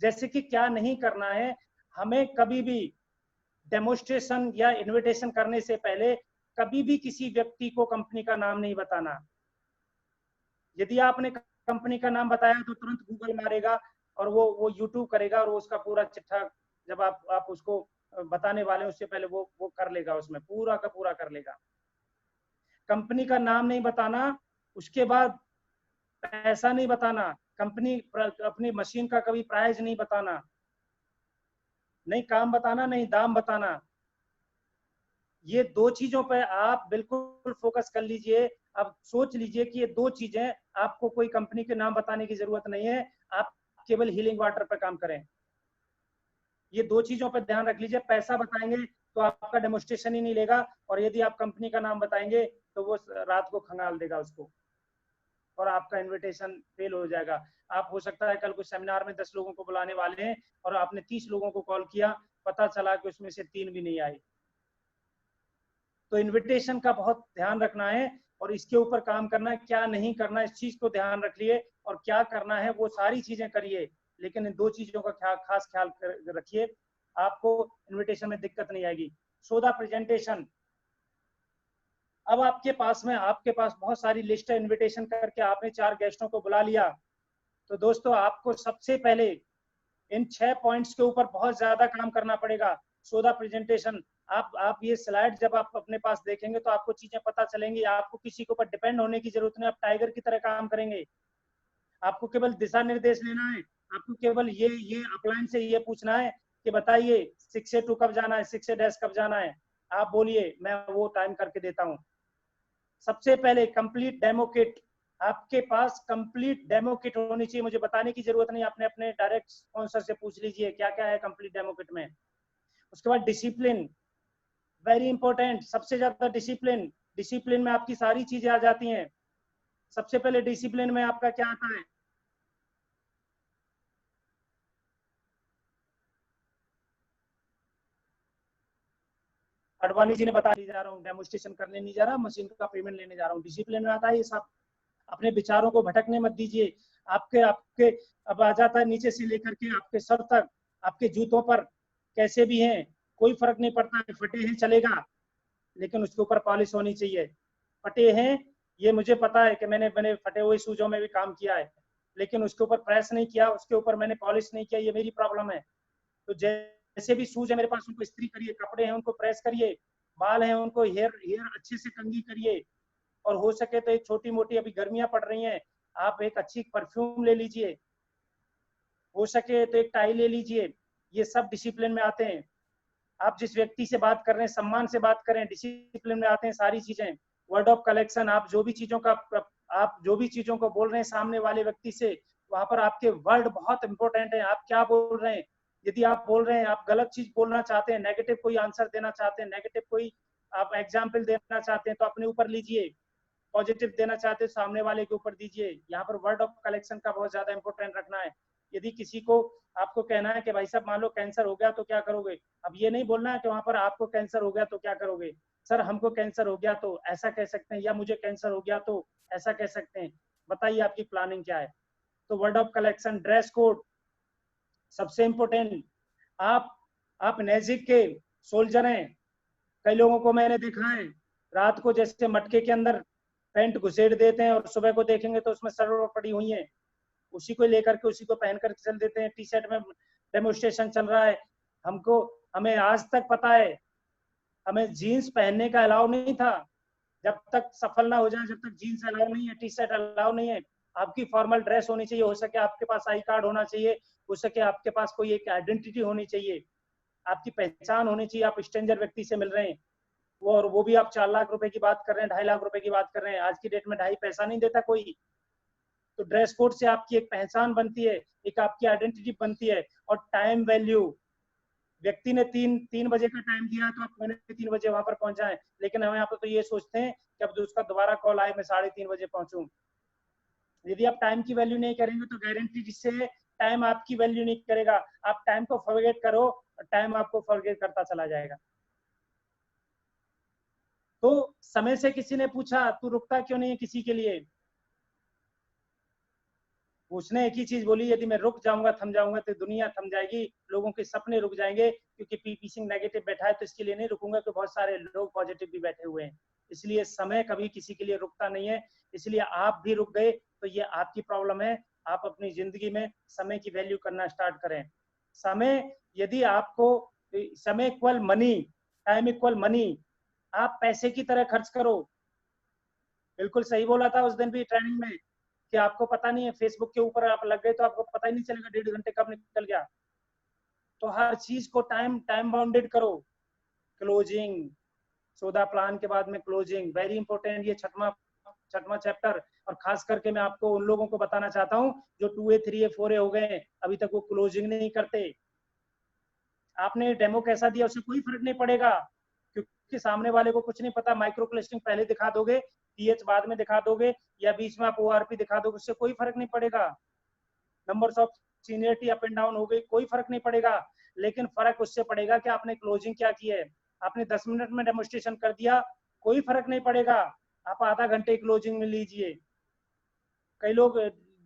Speaker 1: जैसे कि क्या नहीं करना है, हमें कभी भी डेमोन्स्ट्रेशन या इनविटेशन करने से पहले कभी भी किसी व्यक्ति को कंपनी का नाम नहीं बताना। यदि आपने कंपनी का नाम बताया तो तुरंत गूगल मारेगा और वो यूट्यूब करेगा और उसका पूरा चिट्ठा जब आप उसको बताने वाले उससे पहले वो कर लेगा, उसमें पूरा का पूरा कर लेगा। कंपनी का नाम नहीं बताना, उसके बाद पैसा नहीं बताना, कंपनी अपनी मशीन का कभी प्राइस नहीं बताना, नहीं काम बताना, नहीं दाम बताना। ये 2 चीजों पे आप बिल्कुल फोकस कर लीजिए। अब सोच लीजिए कि ये 2 चीजें, आपको कोई कंपनी के नाम बताने की जरूरत नहीं है, आप केवल हीलिंग वाटर पर काम करें। ये 2 चीजों पर ध्यान रख लीजिए। पैसा बताएंगे तो आपका डेमोन्स्ट्रेशन ही नहीं लेगा, और यदि आप कंपनी का नाम बताएंगे तो वो रात को खंगाल देगा उसको और आपका इनविटेशन फेल हो जाएगा। आप हो सकता है कल कुछ सेमिनार में 10 लोगों को बुलाने वाले हैं और आपने 30 लोगों को कॉल किया, पता चला कि उसमें से 3 भी नहीं आए। तो इनविटेशन का बहुत ध्यान रखना है और इसके ऊपर काम करना है। क्या नहीं करना है इस चीज को ध्यान रखिए, और क्या करना है वो सारी चीजें करिए। लेकिन इन 2 चीजों का खास ख्याल रखिए, आपको इनविटेशन में दिक्कत नहीं आएगी। सो द प्रेजेंटेशन, अब आपके पास बहुत सारी लिस्ट है। इनविटेशन करके आपने 4 गेस्टों को बुला लिया, तो दोस्तों आपको सबसे पहले इन 6 पॉइंट्स के ऊपर बहुत ज्यादा काम करना पड़ेगा। सो द प्रेजेंटेशन, आप ये स्लाइड जब आप अपने पास देखेंगे तो आपको चीजें पता चलेंगी। आपको किसी के ऊपर डिपेंड होने की जरूरत नहीं, आप टाइगर की तरह काम करेंगे। आपको केवल दिशा निर्देश लेना है। आपको केवल ये अपलाइन से ये पूछना है कि बताइए 6 से 2 कब जाना है, 6 से डैश कब जाना है, आप बोलिए, मैं वो टाइम करके देता हूँ। सबसे पहले कंप्लीट डेमो किट, आपके पास कंप्लीट डेमो किट होनी चाहिए। मुझे बताने की जरूरत नहीं, आपने अपने डायरेक्ट स्पॉन्सर से पूछ लीजिए क्या क्या है कंप्लीट डेमो किट में। उसके बाद डिसिप्लिन, वेरी इंपॉर्टेंट, सबसे ज्यादा डिसिप्लिन। डिसिप्लिन में आपकी सारी चीजें आ जाती हैं। सबसे पहले डिसिप्लिन में आपका क्या आता है, अडवाणी जी ने बता जा रहा हूँ, डेमोन्स्ट्रेशन करने नहीं जा रहा, मशीन का पेमेंट लेने जा रहा हूँ। डिसिप्लिन में आता है ये सब। अपने विचारों को भटकने मत दीजिए। आपके आपके अब आ जाता है नीचे से लेकर के आपके सर तक, आपके जूतों पर कैसे भी हैं कोई फर्क नहीं पड़ता है। फटे हैं चलेगा, लेकिन उसके ऊपर पॉलिश होनी चाहिए। फटे हैं ये मुझे पता है कि मैंने फटे हुए शूजों में भी काम किया है, लेकिन उसके ऊपर प्रेस नहीं किया, उसके ऊपर मैंने पॉलिश नहीं किया, ये मेरी प्रॉब्लम है। तो जैसे भी शूज है मेरे पास उनको इस्त्री करिए, कपड़े हैं उनको प्रेस करिए, बाल हैं उनको हेयर अच्छे से कंघी करिए, और हो सके तो एक छोटी मोटी, अभी गर्मियां पड़ रही हैं, आप एक अच्छी परफ्यूम ले लीजिए, हो सके तो एक टाई ले लीजिए। ये सब डिसिप्लिन में आते हैं। आप जिस व्यक्ति से बात कर रहे हैं सम्मान से बात करें, डिसिप्लिन में आते हैं सारी चीजें। वर्ड ऑफ कलेक्शन, आप जो भी चीजों को बोल रहे हैं सामने वाले व्यक्ति से, वहां पर आपके वर्ड बहुत इंपॉर्टेंट है। आप क्या बोल रहे हैं, यदि आप बोल रहे हैं आप गलत चीज बोलना चाहते हैं, नेगेटिव कोई आंसर देना चाहते हैं, नेगेटिव कोई आप एग्जाम्पल देना चाहते हैं, तो अपने ऊपर लीजिए। पॉजिटिव देना चाहते हो सामने वाले के ऊपर दीजिए। यहाँ पर वर्ड ऑफ कलेक्शन का बहुत ज्यादा इंपॉर्टेंट रखना है। यदि किसी को आपको कहना है कि भाई साहब मान लो कैंसर हो गया तो क्या करोगे, अब ये नहीं बोलना है कि वहां पर आपको कैंसर हो गया तो क्या करोगे, सर हमको कैंसर हो गया तो ऐसा कह सकते हैं, या मुझे कैंसर हो गया तो ऐसा कह सकते हैं, बताइए आपकी प्लानिंग क्या है। तो word of collection, dress code सबसे इंपॉर्टेंट। आप नैजिक के सोल्जर हैं, कई लोगों को मैंने देखा है रात को जैसे मटके के अंदर पैंट घुसेड़ देते हैं और सुबह को देखेंगे तो उसमें सर्वर पड़ी हुई है, उसी को लेकर के उसी को पहन कर चल देते हैं। टी शर्ट में डेमोन्स्ट्रेशन चल रहा है, हमें आज तक पता है हमें जीन्स पहनने का अलाउ नहीं था। जब तक सफल ना हो जाए, जब तक जीन्स अलाउ नहीं है, टी शर्ट अलाउ नहीं है, आपकी फॉर्मल ड्रेस होनी चाहिए, हो सके आपके पास आई कार्ड होना चाहिए, हो सके आपके पास कोई एक आइडेंटिटी होनी चाहिए, आपकी पहचान होनी चाहिए। आप स्ट्रेंजर व्यक्ति से मिल रहे हैं, वो भी आप 4 लाख रुपए की बात कर रहे हैं, 2.5 लाख रुपए की बात कर रहे हैं, आज की डेट में 2.5 पैसा नहीं देता कोई। तो ड्रेस कोड से आपकी एक पहचान बनती है, एक आपकी आइडेंटिटी बनती है। और टाइम वैल्यू, व्यक्ति ने 3 बजे का टाइम दिया तो आप पौने 3 बजे वहां पर पहुंच जाए, लेकिन हम यहाँ पर तो ये सोचते हैं कि अब उसका दोबारा कॉल आए मैं 3:30 बजे पहुंचूं। यदि आप टाइम की वैल्यू नहीं करेंगे तो गारंटी जिससे टाइम आपकी वैल्यू नहीं करेगा। आप टाइम को फॉरगेट करो, टाइम आपको फॉरगेट करता चला जाएगा। तो समय से किसी ने पूछा तू रुकता क्यों नहीं है किसी के लिए, उसने एक ही चीज बोली, यदि मैं रुक जाऊंगा, थम जाऊंगा तो दुनिया थम जाएगी, लोगों के सपने रुक जाएंगे। क्योंकि पीपी सिंह नेगेटिव बैठा है तो इसके लिए नहीं रुकूंगा, तो बहुत सारे लोग पॉजिटिव भी बैठे हुए हैं। इसलिए समय कभी किसी के लिए रुकता नहीं है। इसलिए आप भी रुक गए तो ये आपकी प्रॉब्लम है। आप अपनी जिंदगी में समय की वैल्यू करना स्टार्ट करें। समय, यदि आपको समय equal money, time equal money, आप पैसे की तरह खर्च करो। बिल्कुल सही बोला था उस दिन भी ट्रेनिंग में कि आपको पता नहीं है, फेसबुक के ऊपर आप लग गए तो आपको पता ही नहीं चलेगा 1.5 घंटे कब निकल गया। तो हर चीज को टाइम बाउंडेड करो। क्लोजिंग, सौदा प्लान के बाद में क्लोजिंग वेरी इंपॉर्टेंट। ये छठवां चैप्टर, और खास करके मैं आपको उन लोगों को बताना चाहता हूँ जो 2A 3A 4A हो गए अभी तक वो क्लोजिंग नहीं करते। आपने डेमो कैसा दिया उससे कोई फर्क नहीं पड़ेगा, क्योंकि सामने वाले को कुछ नहीं पता। माइक्रो क्लस्टरिंग पहले दिखा दोगे, पीएच बाद में दिखा दोगे, या बीच में आप ओआरपी दिखा दोगे, उससे कोई फर्क नहीं पड़ेगा। Numbers of seniority up and down हो गई, कोई फर्क नहीं पड़ेगा। लेकिन फर्क उससे पड़ेगा कि आपने क्लोजिंग क्या की है। आपने 10 मिनट में डेमोन्स्ट्रेशन कर दिया, कोई फर्क नहीं पड़ेगा। आप आधा घंटे क्लोजिंग में लीजिए। कई लोग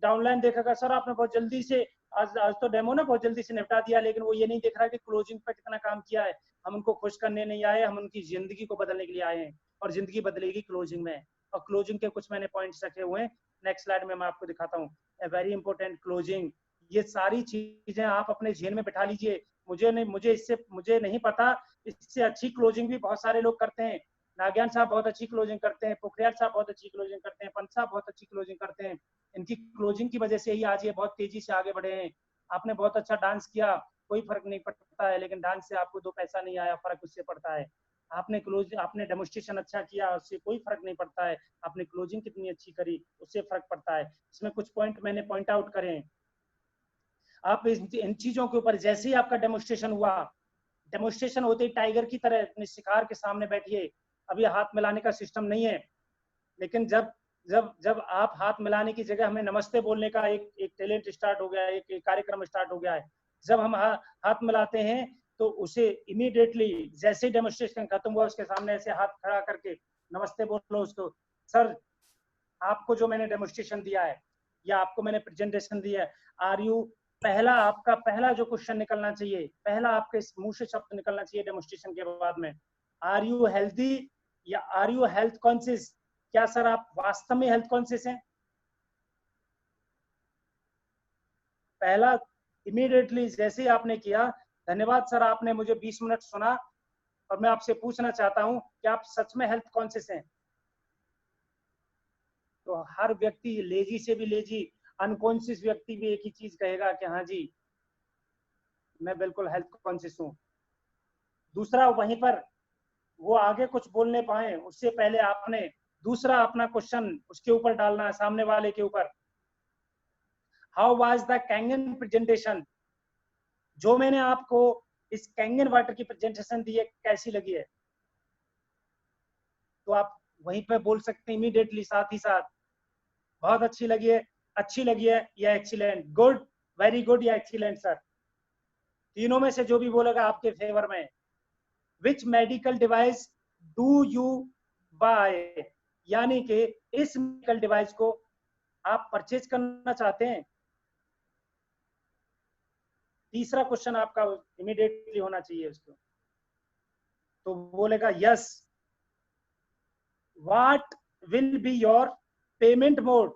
Speaker 1: डाउनलाइन देखेगा, सर आपने बहुत जल्दी से आज तो डेमो ना बहुत जल्दी से निपटा दिया, लेकिन वो ये नहीं देख रहा कि क्लोजिंग पे कितना काम किया है। हम उनको खुश करने नहीं आए, हम उनकी जिंदगी को बदलने के लिए आए हैं, और जिंदगी बदलेगी क्लोजिंग में। और क्लोजिंग के कुछ मैंने पॉइंट्स रखे हुए हैं, नेक्स्ट स्लाइड में मैं आपको दिखाता हूँ। वेरी इंपॉर्टेंट क्लोजिंग, ये सारी चीजें आप अपने जेहन में बैठा लीजिए। मुझे नहीं पता, इससे अच्छी क्लोजिंग भी बहुत सारे लोग करते हैं। नागियान साहब बहुत अच्छी क्लोजिंग करते हैं, पोखरियाल साहब बहुत अच्छी क्लोजिंग करते हैं, पंत साहब बहुत अच्छी क्लोजिंग करते हैं। इनकी क्लोजिंग की वजह से ही आज ये बहुत तेजी से आगे बढ़े हैं। आपने बहुत अच्छा डांस किया, कोई फर्क नहीं पड़ता है, लेकिन डांस से आपको 2 पैसा नहीं आया, फर्क उससे पड़ता है। आपने डेमोन्स्ट्रेशन अच्छा किया, उससे कोई फर्क नहीं पड़ता है। आपने क्लोजिंग कितनी अच्छी करी, उससे फर्क पड़ता है। इसमें कुछ पॉइंट मैंने पॉइंट आउट करे हैं। आप इन चीजों के ऊपर जैसे ही आपका डेमोन्स्ट्रेशन हुआ, डेमोन्स्ट्रेशन होते ही टाइगर की तरह अपने शिकार के सामने बैठिए। अभी हाथ मिलाने का सिस्टम नहीं है, लेकिन जब जब जब आप हाथ मिलाने की जगह हमें नमस्ते बोलने का एक टैलेंट स्टार्ट हो गया है, एक कार्यक्रम स्टार्ट हो गया है। जब हम हाथ मिलाते हैं तो उसे इमीडिएटली जैसे ही डेमोन्स्ट्रेशन खत्म हुआ उसके सामने ऐसे हाथ खड़ा करके नमस्ते बोलो उसको। सर आपको जो मैंने डेमोन्स्ट्रेशन दिया है या आपको मैंने प्रेजेंटेशन दिया है, आर यू, आपका पहला जो क्वेश्चन निकलना चाहिए, पहला आपके मुंह से शब्द निकलना चाहिए डेमोन्स्ट्रेशन के बाद में, आर यू हेल्दी या आर यू हेल्थ कॉन्शियस। क्या सर आप वास्तव में हेल्थ कॉन्शियस हैं? पहला इमीडिएटली जैसे ही आपने किया, धन्यवाद सर आपने मुझे 20 मिनट सुना, और मैं आपसे पूछना चाहता हूं कि आप सच में हेल्थ कॉन्शियस हैं? तो हर व्यक्ति, लेजी से भी लेजी, अनकॉन्शियस व्यक्ति भी एक ही चीज कहेगा कि हाँ जी मैं बिल्कुल हेल्थ कॉन्शियस हूँ। दूसरा, वहीं पर वो आगे कुछ बोलने पाए उससे पहले आपने दूसरा अपना क्वेश्चन उसके ऊपर डालना है, सामने वाले के ऊपर। How was the Kangen presentation? जो मैंने आपको इस कैंगन वाटर की प्रेजेंटेशन दी है, कैसी लगी है? तो आप वहीं पे बोल सकते हैं इमीडिएटली साथ ही साथ। बहुत अच्छी लगी है या एक्सीलेंट, गुड, वेरी गुड या एक्सीलेंट सर। तीनों में से जो भी बोलेगा आपके फेवर में। Which medical device do you buy, यानी कि इस मेडिकल डिवाइस को आप परचेज करना चाहते हैं। तीसरा क्वेश्चन आपका इमीडिएटली होना चाहिए उसको, तो बोलेगा yes. What will be your payment mode,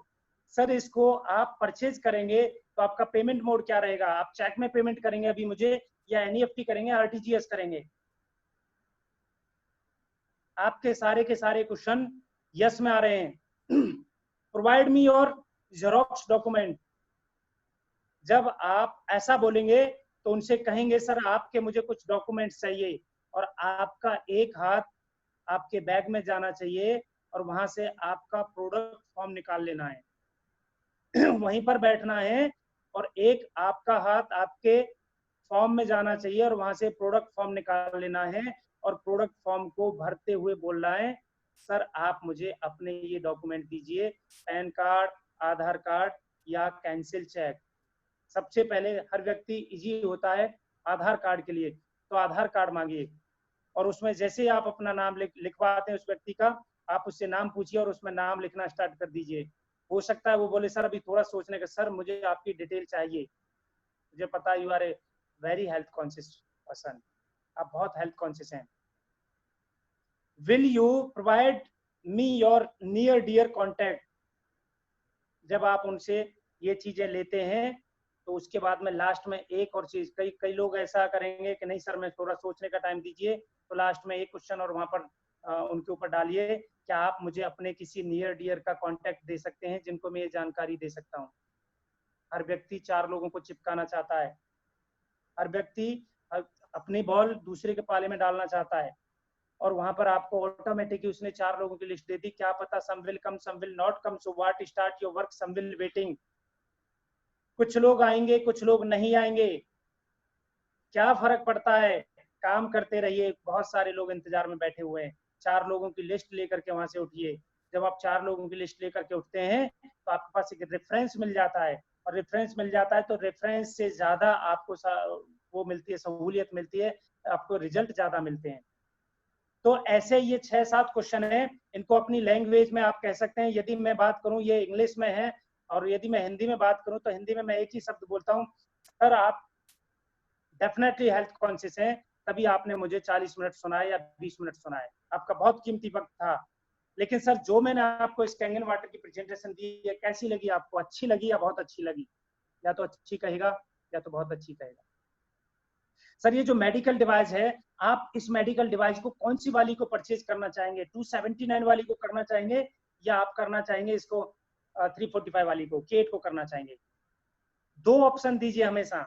Speaker 1: sir इसको आप परचेज करेंगे तो आपका पेमेंट मोड क्या रहेगा? आप चेक में पेमेंट करेंगे अभी मुझे, या एनईएफटी करेंगे, आरटीजीएस करेंगे? आपके सारे के सारे क्वेश्चन यस में आ रहे हैं। Provide me your xerox document, जब आप ऐसा बोलेंगे तो उनसे कहेंगे सर आपके मुझे कुछ डॉक्यूमेंट्स चाहिए, और आपका एक हाथ आपके बैग में जाना चाहिए और वहां से आपका प्रोडक्ट फॉर्म निकाल लेना है। वहीं पर बैठना है और एक आपका हाथ आपके फॉर्म में जाना चाहिए और वहां से प्रोडक्ट फॉर्म निकाल लेना है, और प्रोडक्ट फॉर्म को भरते हुए बोलना है सर आप मुझे अपने ये डॉक्यूमेंट दीजिए, पैन कार्ड, आधार कार्ड या कैंसिल चेक। सबसे पहले हर व्यक्ति इजी होता है आधार कार्ड के लिए, तो आधार कार्ड मांगिए, और उसमें जैसे ही आप अपना नाम लिखवाते हैं उस व्यक्ति का, आप उससे नाम पूछिए और उसमें नाम लिखना स्टार्ट कर दीजिए। हो सकता है वो बोले सर अभी थोड़ा सोचने का, सर मुझे आपकी डिटेल चाहिए, मुझे पता you are a very health conscious person, आप बहुत हेल्थ कॉन्शियस हैं। Will you provide me your near dear contact, जब आप उनसे ये चीजें लेते हैं तो उसके बाद में लास्ट में एक और चीज, कई लोग ऐसा करेंगे कि नहीं सर मैं थोड़ा सोचने का टाइम दीजिए, तो लास्ट में एक क्वेश्चन और वहां पर उनके ऊपर डालिए क्या आप मुझे अपने किसी नियर डियर का कांटेक्ट दे सकते हैं जिनको मैं ये जानकारी दे सकता हूँ। हर व्यक्ति 4 लोगों को चिपकाना चाहता है, हर व्यक्ति अपनी बॉल दूसरे के पाले में डालना चाहता है, और वहां पर आपको ऑटोमेटिकली उसने 4 लोगों की लिस्ट दे दी, क्या पता some will come some will not come, so what start your work, some will waiting. कुछ लोग आएंगे कुछ लोग नहीं आएंगे, क्या फर्क पड़ता है, काम करते रहिए, बहुत सारे लोग इंतजार में बैठे हुए हैं। 4 लोगों की लिस्ट लेकर के वहां से उठिए। जब आप 4 लोगों की लिस्ट लेकर के उठते हैं तो आपके पास एक रेफरेंस मिल जाता है, और रेफरेंस मिल जाता है तो रेफरेंस से ज्यादा आपको वो मिलती है, सहूलियत मिलती है, आपको रिजल्ट ज्यादा मिलते हैं। तो ऐसे ये 6-7 क्वेश्चन है, इनको अपनी लैंग्वेज में आप कह सकते हैं। यदि मैं बात करूं ये इंग्लिश में है, और यदि मैं हिंदी में बात करूं तो हिंदी में मैं एक ही शब्द बोलता हूं, सर आप डेफिनेटली हेल्थ कॉन्शियस हैं, तभी आपने मुझे 40 मिनट सुनाए या 20 मिनट सुनाए, आपका बहुत कीमती वक्त था। लेकिन सर जो मैंने आपको इस कैंगन वाटर की प्रेजेंटेशन दी है कैसी लगी आपको, अच्छी लगी या बहुत अच्छी लगी? या तो अच्छी कहेगा या तो बहुत अच्छी कहेगा। सर ये जो मेडिकल डिवाइस है, आप इस मेडिकल डिवाइस को कौन सी वाली को परचेज करना चाहेंगे? 279 वाली को करना चाहेंगे, या आप करना चाहेंगे इसको 345 वाली को, K8 को करना चाहेंगे? 2 ऑप्शन दीजिए हमेशा,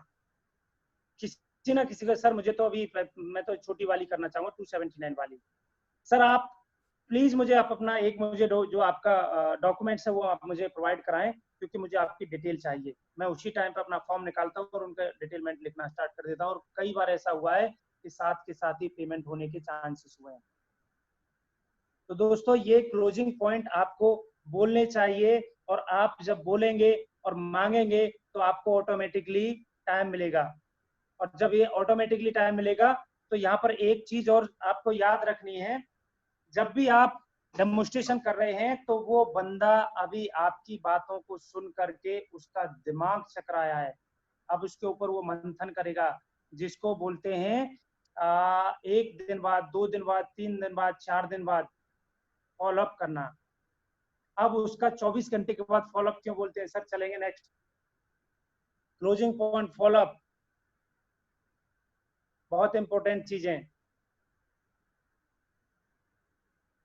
Speaker 1: किसी ना किसी को। सर मुझे तो अभी मैं तो छोटी वाली करना चाहूंगा, 279 वाली। सर आप प्लीज मुझे आप अपना एक मुझे जो आपका डॉक्यूमेंट्स है वो आप मुझे प्रोवाइड कराएं, क्योंकि मुझे आपकी डिटेल चाहिए। मैं उसी टाइम पे अपना फॉर्म निकालता हूँ और उनका डिटेलमेंट लिखना स्टार्ट कर देता हूँ, और कई बार ऐसा हुआ है कि साथ के साथ ही पेमेंट होने के चांसेस हुए हैं। तो दोस्तों ये क्लोजिंग पॉइंट आपको बोलने चाहिए, और आप जब बोलेंगे और मांगेंगे तो आपको ऑटोमेटिकली टाइम मिलेगा, और जब ये ऑटोमेटिकली टाइम मिलेगा तो यहाँ पर एक चीज और आपको याद रखनी है, जब भी आप डेमोन्स्ट्रेशन कर रहे हैं तो वो बंदा अभी आपकी बातों को सुन करके उसका दिमाग चकराया है, अब उसके ऊपर वो मंथन करेगा, जिसको बोलते हैं 1 दिन बाद, 2 दिन बाद, 3 दिन बाद, 4 दिन बाद फॉलोअप करना। अब उसका 24 घंटे के बाद फॉलोअप क्यों बोलते हैं? सर चलेंगे नेक्स्ट क्लोजिंग पॉइंट, फॉलोअप बहुत इंपॉर्टेंट चीजें।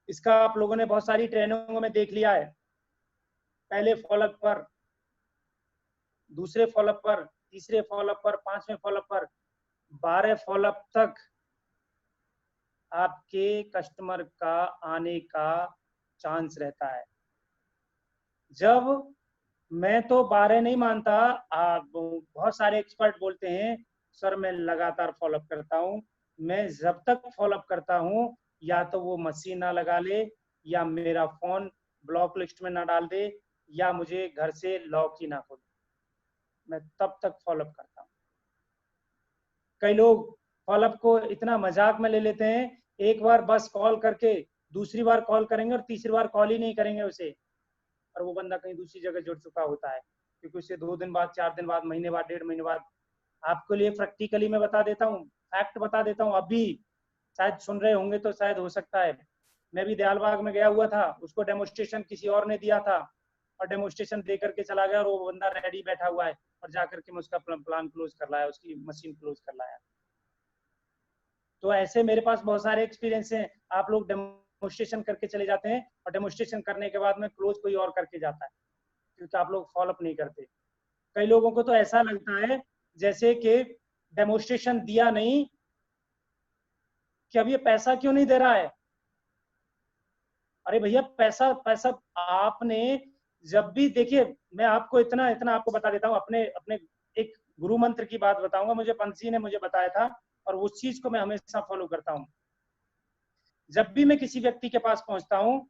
Speaker 1: इसका आप लोगों ने बहुत सारी ट्रेनिंगों में देख लिया है, पहले फॉलोअप पर, दूसरे फॉलोअप पर, तीसरे फॉलोअप पर, 5वें फॉलोअप पर, 12 फॉलोअप तक आपके कस्टमर का आने का चांस रहता है। जब मैं तो 12 नहीं मानता, बहुत सारे एक्सपर्ट बोलते हैं सर मैं लगातार फॉलोअप करता हूं, मैं जब तक फॉलोअप करता हूं या तो वो मशीन ना लगा ले, या मेरा फोन ब्लॉक लिस्ट में ना डाल दे, या मुझे घर से लॉक ही ना खोले, मैं तब तक फॉलोअप करता हूँ। कई लोग फॉलोअप को इतना मजाक में ले लेते हैं, एक बार बस कॉल करके दूसरी बार कॉल करेंगे और तीसरी बार कॉल ही नहीं करेंगे उसे, और वो बंदा कहीं दूसरी जगह जुड़ चुका होता है, क्योंकि उसे 2 दिन बाद, 4 दिन बाद, महीने बाद, 1.5 महीने बाद। आपके लिए प्रैक्टिकली मैं बता देता हूँ, फैक्ट बता देता हूँ, अभी शायद सुन रहे होंगे तो शायद हो सकता है। मैं भी दयालबाग में गया हुआ था, उसको डेमोस्ट्रेशन किसी और ने दिया था और डेमोस्ट्रेशन दे करके चला गया और वो बंदा रेडी बैठा हुआ है और जाकर के मैं उसका प्लान क्लोज कर लाया, उसकी मशीन क्लोज कर लाया। तो ऐसे मेरे पास बहुत सारे एक्सपीरियंस हैं। आप लोग डेमोस्ट्रेशन करके चले जाते हैं और डेमोस्ट्रेशन करने के बाद में क्लोज कोई और करके जाता है, क्योंकि आप लोग फॉलोअप नहीं करते। कई लोगों को तो ऐसा लगता है जैसे कि डेमोस्ट्रेशन दिया नहीं कि अब ये पैसा क्यों नहीं दे रहा है। अरे भैया पैसा पैसा आपने जब भी, देखिए मैं आपको इतना आपको बता देता हूँ, अपने अपने एक गुरु मंत्र की बात बताऊंगा, मुझे पंत जी ने मुझे बताया था और उस चीज को मैं हमेशा फॉलो करता हूँ। जब भी मैं किसी व्यक्ति के पास पहुंचता हूँ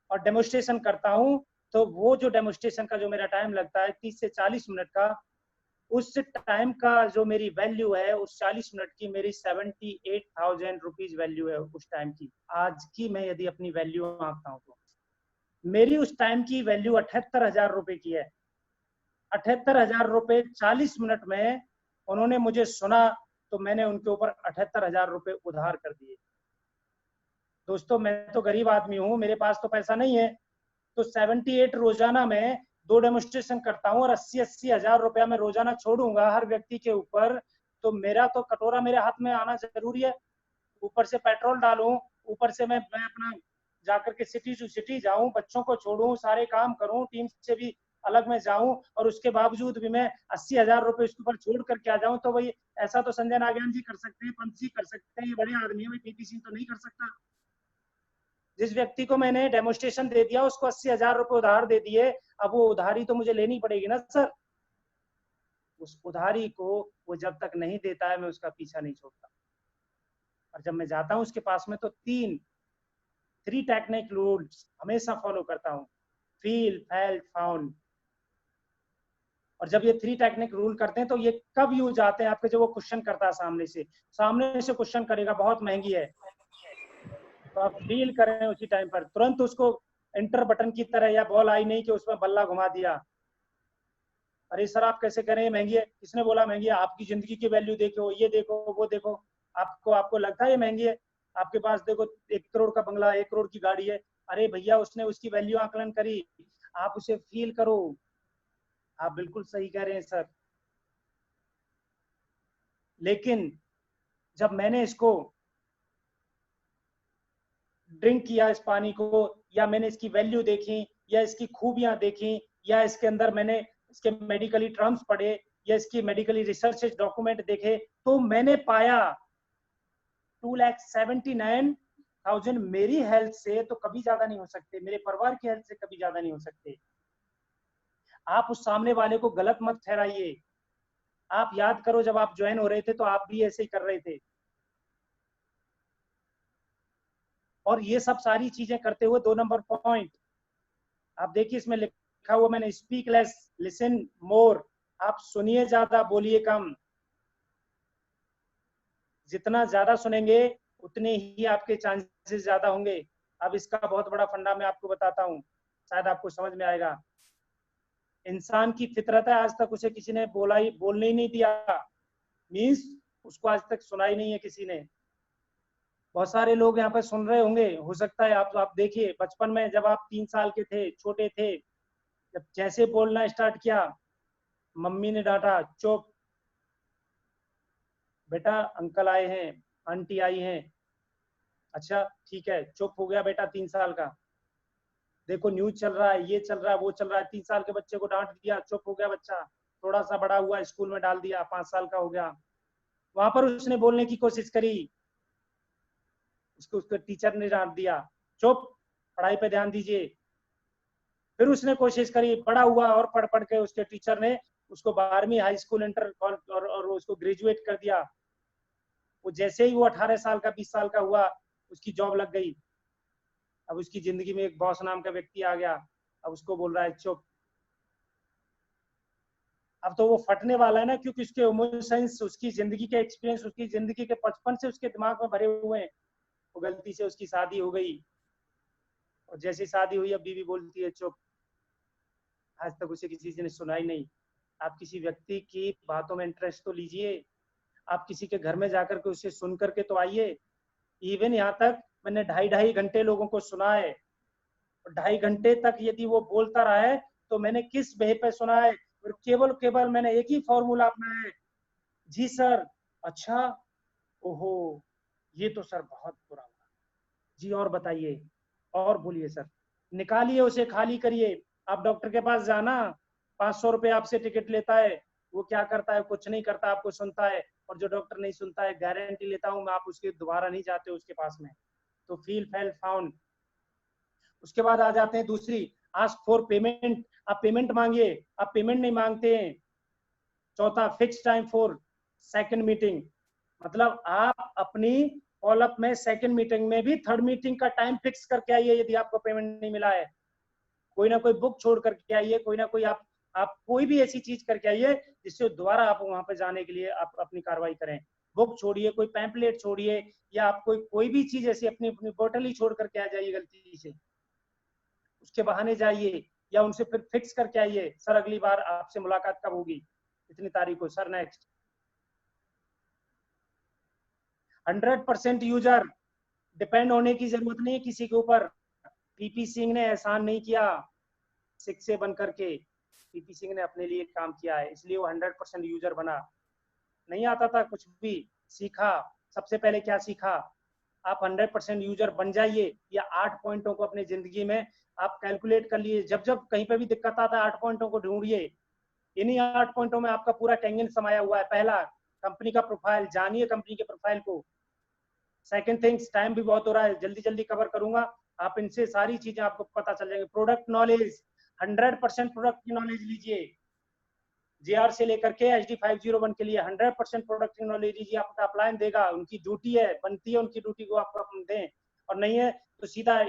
Speaker 1: और डेमोस्ट्रेशन करता हूँ, तो वो जो डेमोस्ट्रेशन का जो मेरा टाइम लगता है 30 से 40 मिनट का, उस टाइम का जो मेरी वैल्यू है, उस 40 मिनट की मेरी 78,000 रुपीज वैल्यू है उस टाइम की। आज की मैं यदि अपनी वैल्यू आंकता हूँ तो मेरी उस टाइम की वैल्यू 78,000 रुपए की है। 78,000 रुपए 40 मिनट में उन्होंने मुझे सुना, तो मैंने उनके ऊपर 78,000 रुपए उधार कर दिए। दोस्तों मैं तो गरीब आदमी हूँ, मेरे पास तो पैसा नहीं है, तो 78 रोजाना में 2 डेमोस्ट्रेशन करता हूँ और 80 हजार रुपया मैं रोजाना छोड़ूंगा हर व्यक्ति के ऊपर, तो मेरा तो कटोरा मेरे हाथ में आना जरूरी है। ऊपर से पेट्रोल डालूं, ऊपर से मैं अपना जाकर के सिटी टू सिटी जाऊं, बच्चों को छोड़ूं, सारे काम करूं, टीम से भी अलग में जाऊं, और उसके बावजूद भी मैं 80,000 रुपए उसके ऊपर छोड़ करके आ जाऊं, तो भाई ऐसा तो संजय नागयान जी कर सकते हैं, पंत जी कर सकते हैं, ये बड़े आदमी है, भाई पीपी सिंह तो नहीं कर सकता। जिस व्यक्ति को मैंने डेमोस्ट्रेशन दे दिया उसको 80,000 रुपए उधार दे दिए, अब वो उधारी तो मुझे लेनी पड़ेगी ना सर। उस उधारी को वो जब तक नहीं देता है मैं उसका पीछा नहीं छोड़ता। और जब मैं जाता हूं उसके पास में तो 3 टेक्निक रूल्स हमेशा फॉलो करता हूं, फील, फेल्ट, फाउंड। और जब ये 3 टेक्निक रूल करते हैं तो ये कब यूज आते हैं आपके, जो वो क्वेश्चन करता है सामने से क्वेश्चन करेगा, बहुत महंगी है, तो आप फील करें उसी टाइम पर, तुरंत उसको एंटर बटन की तरह, या बॉल आई नहीं कि उसमें बल्ला घुमा दिया। अरे सर आप कैसे करें, महंगी है, किसने बोला महंगी है, आपकी जिंदगी की वैल्यू देखो, ये देखो वो देखो, आपको लगता है ये महंगी है, आपके पास देखो 1 करोड़ का बंगला, 1 करोड़ की गाड़ी है, अरे भैया उसने उसकी वैल्यू आकलन करी, आप उसे फील करो। आप बिल्कुल सही कह रहे हैं सर। लेकिन जब मैंने इसको ड्रिंक किया इस पानी को, या मैंने इसकी वैल्यू देखी, या इसकी खूबियां देखी, या इसके अंदर मैंने इसके मेडिकली टर्म्स पढ़े, या इसकी मेडिकली रिसर्च डॉक्यूमेंट देखे, तो मैंने पाया 2,79,000 मेरी हेल्थ से तो कभी ज्यादा नहीं हो सकते, मेरे परिवार की हेल्थ से कभी ज्यादा नहीं हो सकते। आप उस सामने वाले को गलत मत ठहराइए। आप याद करो जब आप ज्वाइन हो रहे थे तो आप भी ऐसे ही कर रहे थे। और ये सब सारी चीजें करते हुए 2 नंबर पॉइंट आप देखिए, इसमें लिखा हुआ मैंने, स्पीक लेस लिसन मोर। आप सुनिए ज्यादा, बोलिए कम। जितना ज्यादा सुनेंगे उतने ही आपके चांसेस ज्यादा होंगे। अब इसका बहुत बड़ा फंडा मैं आपको बताता हूँ, शायद आपको समझ में आएगा। इंसान की फितरत है, आज तक उसे किसी ने बोलने ही नहीं दिया, मीन्स उसको आज तक सुना ही नहीं है किसी ने। बहुत सारे लोग यहाँ पर सुन रहे होंगे, हो सकता है आप देखिए, बचपन में जब आप 3 साल के थे, छोटे थे, जब जैसे बोलना स्टार्ट किया, मम्मी ने डांटा, चुप बेटा, अंकल आए हैं, आंटी आई हैं, अच्छा ठीक है, चुप हो गया बेटा 3 साल का। देखो न्यूज चल रहा है, ये चल रहा है, वो चल रहा है, 3 साल के बच्चे को डांट दिया, चुप हो गया बच्चा। थोड़ा सा बड़ा हुआ, स्कूल में डाल दिया, 5 साल का हो गया, वहां पर उसने बोलने की कोशिश करी, उसको टीचर ने डांट दिया, चुप, पढ़ाई पे ध्यान दीजिए। फिर उसने कोशिश करी, बड़ा हुआ और पढ़ पढ़ के उसके टीचर ने उसको 12वीं हाई स्कूल, इंटर और उसको ग्रेजुएट कर दिया। वो जैसे ही वो 18 साल का, 20 साल का हुआ, उसकी जॉब लग गई। अब उसकी जिंदगी में एक बॉस नाम का व्यक्ति आ गया, अब उसको बोल रहा है चुप। अब तो वो फटने वाला है ना, क्योंकि उसके इमोशंस, उसकी जिंदगी के एक्सपीरियंस, उसकी जिंदगी के बचपन से उसके दिमाग में भरे हुए हैं। वो गलती से उसकी शादी हो गई, और जैसी शादी हुई अब बीवी बोलती है चुप। आज तक उसे किसी ने सुना ही नहीं। आप किसी व्यक्ति की बातों में इंटरेस्ट तो लीजिए, आप किसी के घर में जाकर के उसे सुन करके तो आइए। इवन यहाँ तक मैंने 2.5 घंटे लोगों को सुना है, और 2.5 घंटे तक यदि वो बोलता रहा है तो मैंने किस बे पे सुना है, और केवल मैंने एक ही फॉर्मूला अपनाया है, जी सर, अच्छा, ओहो, ये तो सर बहुत बुरा हुआ, जी और बताइए, और बोलिए सर, निकालिए उसे, खाली करिए। आप डॉक्टर के पास जाना, 500 रुपये आपसे टिकट लेता है, वो क्या करता है, कुछ नहीं करता, आपको सुनता है। और जो डॉक्टर नहीं सुनता है, गारंटी लेता हूँ मैं, आप उसके दोबारा नहीं जाते उसके पास में। तो फील फेल फाउंड। उसके बाद आ जाते हैं दूसरी, आस्क फॉर पेमेंट। आप पेमेंट मांगिए, आप पेमेंट नहीं मांगते हैं। चौथा, fix time for second meeting, मतलब आप अपनी फॉलोअप में सेकंड मीटिंग में भी थर्ड मीटिंग का टाइम फिक्स करके आइए यदि आपको पेमेंट नहीं मिला है। कोई ना कोई बुक छोड़ करके आइए, कोई ना कोई आप कोई भी ऐसी चीज करके आइए जिससे दोबारा आप वहां पे जाने के लिए आप अपनी कार्रवाई करें। बुक छोड़िए, कोई पैम्पलेट छोड़िए, या आप कोई भी चीज ऐसी अपनी अपनी बोतल ही छोड़ करके आ जाइए गलती से, उसके बहाने जाइए, या उनसे फिर फिक्स करके आइए, सर अगली बार आपसे मुलाकात कब होगी, इतनी तारीख को, सर नेक्स्ट। 100% यूजर, डिपेंड होने की जरूरत नहीं है किसी के ऊपर। पीपी सिंह ने एहसान नहीं किया सिख से बन करके, पीपी सिंह ने अपने लिए काम किया है, इसलिए वो 100% यूजर बना। नहीं आता था कुछ भी, सीखा। सबसे पहले क्या सीखा, आप 100% यूजर बन जाइए। या 8 पॉइंटों को अपनी जिंदगी में आप कैलकुलेट कर लिए, जब जब कहीं पे भी दिक्कत आता है 8 पॉइंटों को ढूंढिए। इन्हीं 8 पॉइंटों में आपका पूरा टेंशन समाया हुआ है। पहला, कंपनी का प्रोफाइल, जानिए कंपनी के प्रोफाइल को। सेकंड थिंग्स, टाइम भी बहुत हो रहा है, जल्दी जल्दी कवर करूंगा, आप इनसे सारी चीजें आपको पता चल जाएंगी। प्रोडक्ट नॉलेज, 100% प्रोडक्ट की नॉलेज लीजिए। जेआर से लेकर के HD 501 के लिए 100% प्रोडक्ट की नॉलेज लीजिए। आपका अपलाइन देगा, उनकी ड्यूटी है, बनती है उनकी ड्यूटी को आपको अपन दें, और नहीं है तो सीधा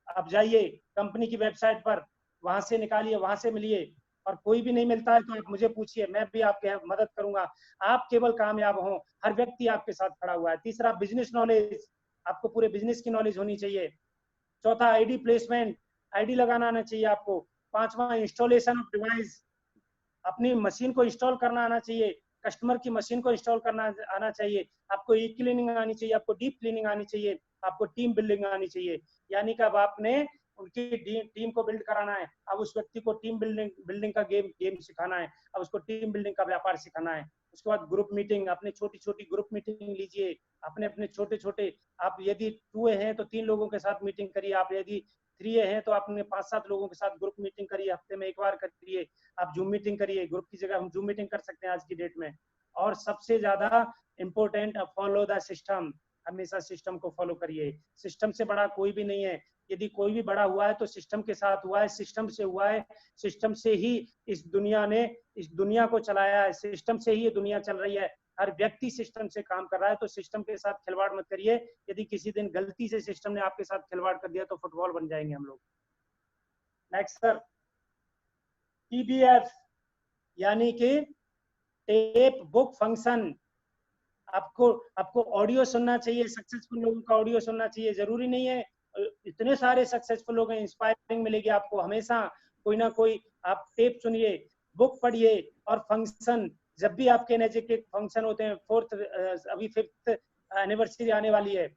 Speaker 1: आप जाइए कंपनी की वेबसाइट पर, वहां से निकालिए, वहां से मिलिए। और कोई भी नहीं मिलता है तो आप मुझे पूछिए, मैं भी आपके मदद करूंगा। आप केवल कामयाब हो, हर व्यक्ति आपके साथ खड़ा हुआ है। तीसरा, बिजनेस नॉलेज, आपको पूरे बिजनेस की नॉलेज होनी चाहिए। चौथा, आईडी प्लेसमेंट, आईडी लगाना आना चाहिए आपको। पांचवा, इंस्टॉलेशन ऑफ डिवाइस, अपनी मशीन को इंस्टॉल करना आना चाहिए, कस्टमर की मशीन को इंस्टॉल करना आना चाहिए। आपको ई क्लीनिंग आनी चाहिए, आपको डीप क्लीनिंग आनी चाहिए, आपको टीम बिल्डिंग आनी चाहिए। यानी कि अब आपने उनकी टीम को बिल्ड कराना है, अब उस व्यक्ति को टीम बिल्डिंग का गेम सिखाना है, अब उसको टीम बिल्डिंग का व्यापार सिखाना है। उसके बाद ग्रुप मीटिंग, अपने छोटी छोटी ग्रुप मीटिंग लीजिए, अपने अपने छोटे छोटे, आप यदि 2 हैं तो 3 लोगों के साथ मीटिंग करिए, आप यदि 3 हैं तो आपने 5-7 लोगों के साथ ग्रुप मीटिंग करिए, हफ्ते में 1 बार करिए। आप जूम मीटिंग करिए, ग्रुप की जगह हम जूम मीटिंग कर सकते हैं आज की डेट में। और सबसे ज्यादा इंपॉर्टेंट, फॉलो द सिस्टम, हमेशा सिस्टम को फॉलो करिए। सिस्टम से बड़ा कोई भी नहीं है, यदि कोई भी बड़ा हुआ है तो सिस्टम के साथ हुआ है, सिस्टम से हुआ है। सिस्टम से ही इस दुनिया ने इस दुनिया को चलाया है, सिस्टम से ही ये दुनिया चल रही है। हर व्यक्ति सिस्टम से काम कर रहा है, तो सिस्टम के साथ खिलवाड़ मत करिए। यदि किसी दिन गलती से सिस्टम ने आपके साथ खिलवाड़ कर दिया तो फुटबॉल बन जाएंगे हम लोग। नेक्स्ट सर, TBF यानी कि टेप बुक फंक्शन। आपको ऑडियो सुनना चाहिए, सक्सेसफुल लोगों का ऑडियो सुनना चाहिए। जरूरी नहीं है इतने सारे सक्सेसफुल लोग हैं, इंस्पायरिंग मिलेगी आपको हमेशा, कोई ना कोई। आप टेप सुनिए, बुक पढ़िए, और फंक्शन, जब भी आपके एनर्जी के फंक्शन होते हैं, 4th अभी 5th एनिवर्सरी आने वाली है,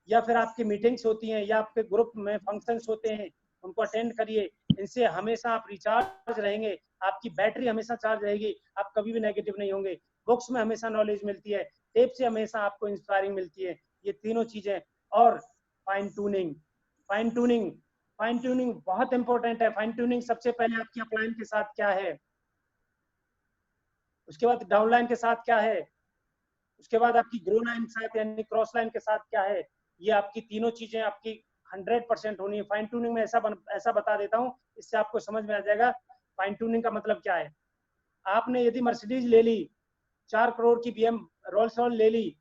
Speaker 1: या फिर आपकी मीटिंग्स होती हैं, या आपके ग्रुप में फंक्शंस होते हैं, उनको अटेंड करिए। इनसे हमेशा आप रिचार्ज रहेंगे, आपकी बैटरी हमेशा चार्ज रहेगी, आप कभी भी नेगेटिव नहीं होंगे। बुक्स में हमेशा नॉलेज मिलती है, टेप से हमेशा आपको इंस्पायरिंग मिलती है। ये तीनों चीजें। और fine tuning, fine tuning, fine tuning बहुत इंपॉर्टेंट है। फाइन ट्यूनिंग सबसे पहले आपकी अपलाइन के साथ क्या है, उसके बाद डाउनलाइन के साथ क्या है, उसके बाद आपकी ग्रो लाइन के साथ यानी क्रॉस लाइन के साथ क्या है। ये आपकी तीनों चीजें आपकी 100% होनी है। फाइन ट्यूनिंग में ऐसा बता देता हूँ, इससे आपको समझ में आ जाएगा फाइन ट्यूनिंग का मतलब क्या है। आपने यदि मर्सिडीज ले ली, 4 करोड़ की BM रोल्स रॉयस ले ली,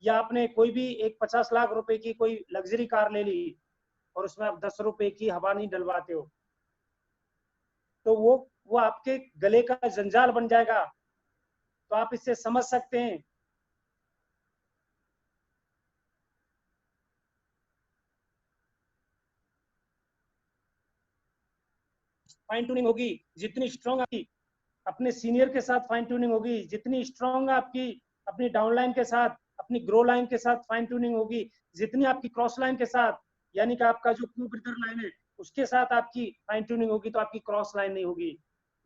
Speaker 1: या आपने कोई भी एक 50 लाख रुपए की कोई लग्जरी कार ले ली, और उसमें आप 10 रुपए की हवा नहीं डलवाते हो, तो वो आपके गले का जंजाल बन जाएगा। तो आप इससे समझ सकते हैं फाइन ट्यूनिंग होगी जितनी स्ट्रॉन्ग आपकी अपने सीनियर के साथ फाइन ट्यूनिंग होगी, जितनी स्ट्रॉन्ग आपकी अपनी डाउनलाइन के साथ, अपनी ग्रो लाइन के साथ फाइन ट्यूनिंग होगी, जितनी आपकी क्रॉस लाइन के साथ, यानी कि आपका जो क्यू ब्रीदर लाइन है उसके साथ आपकी फाइन ट्यूनिंग होगी, तो आपकी क्रॉस लाइन नहीं होगी।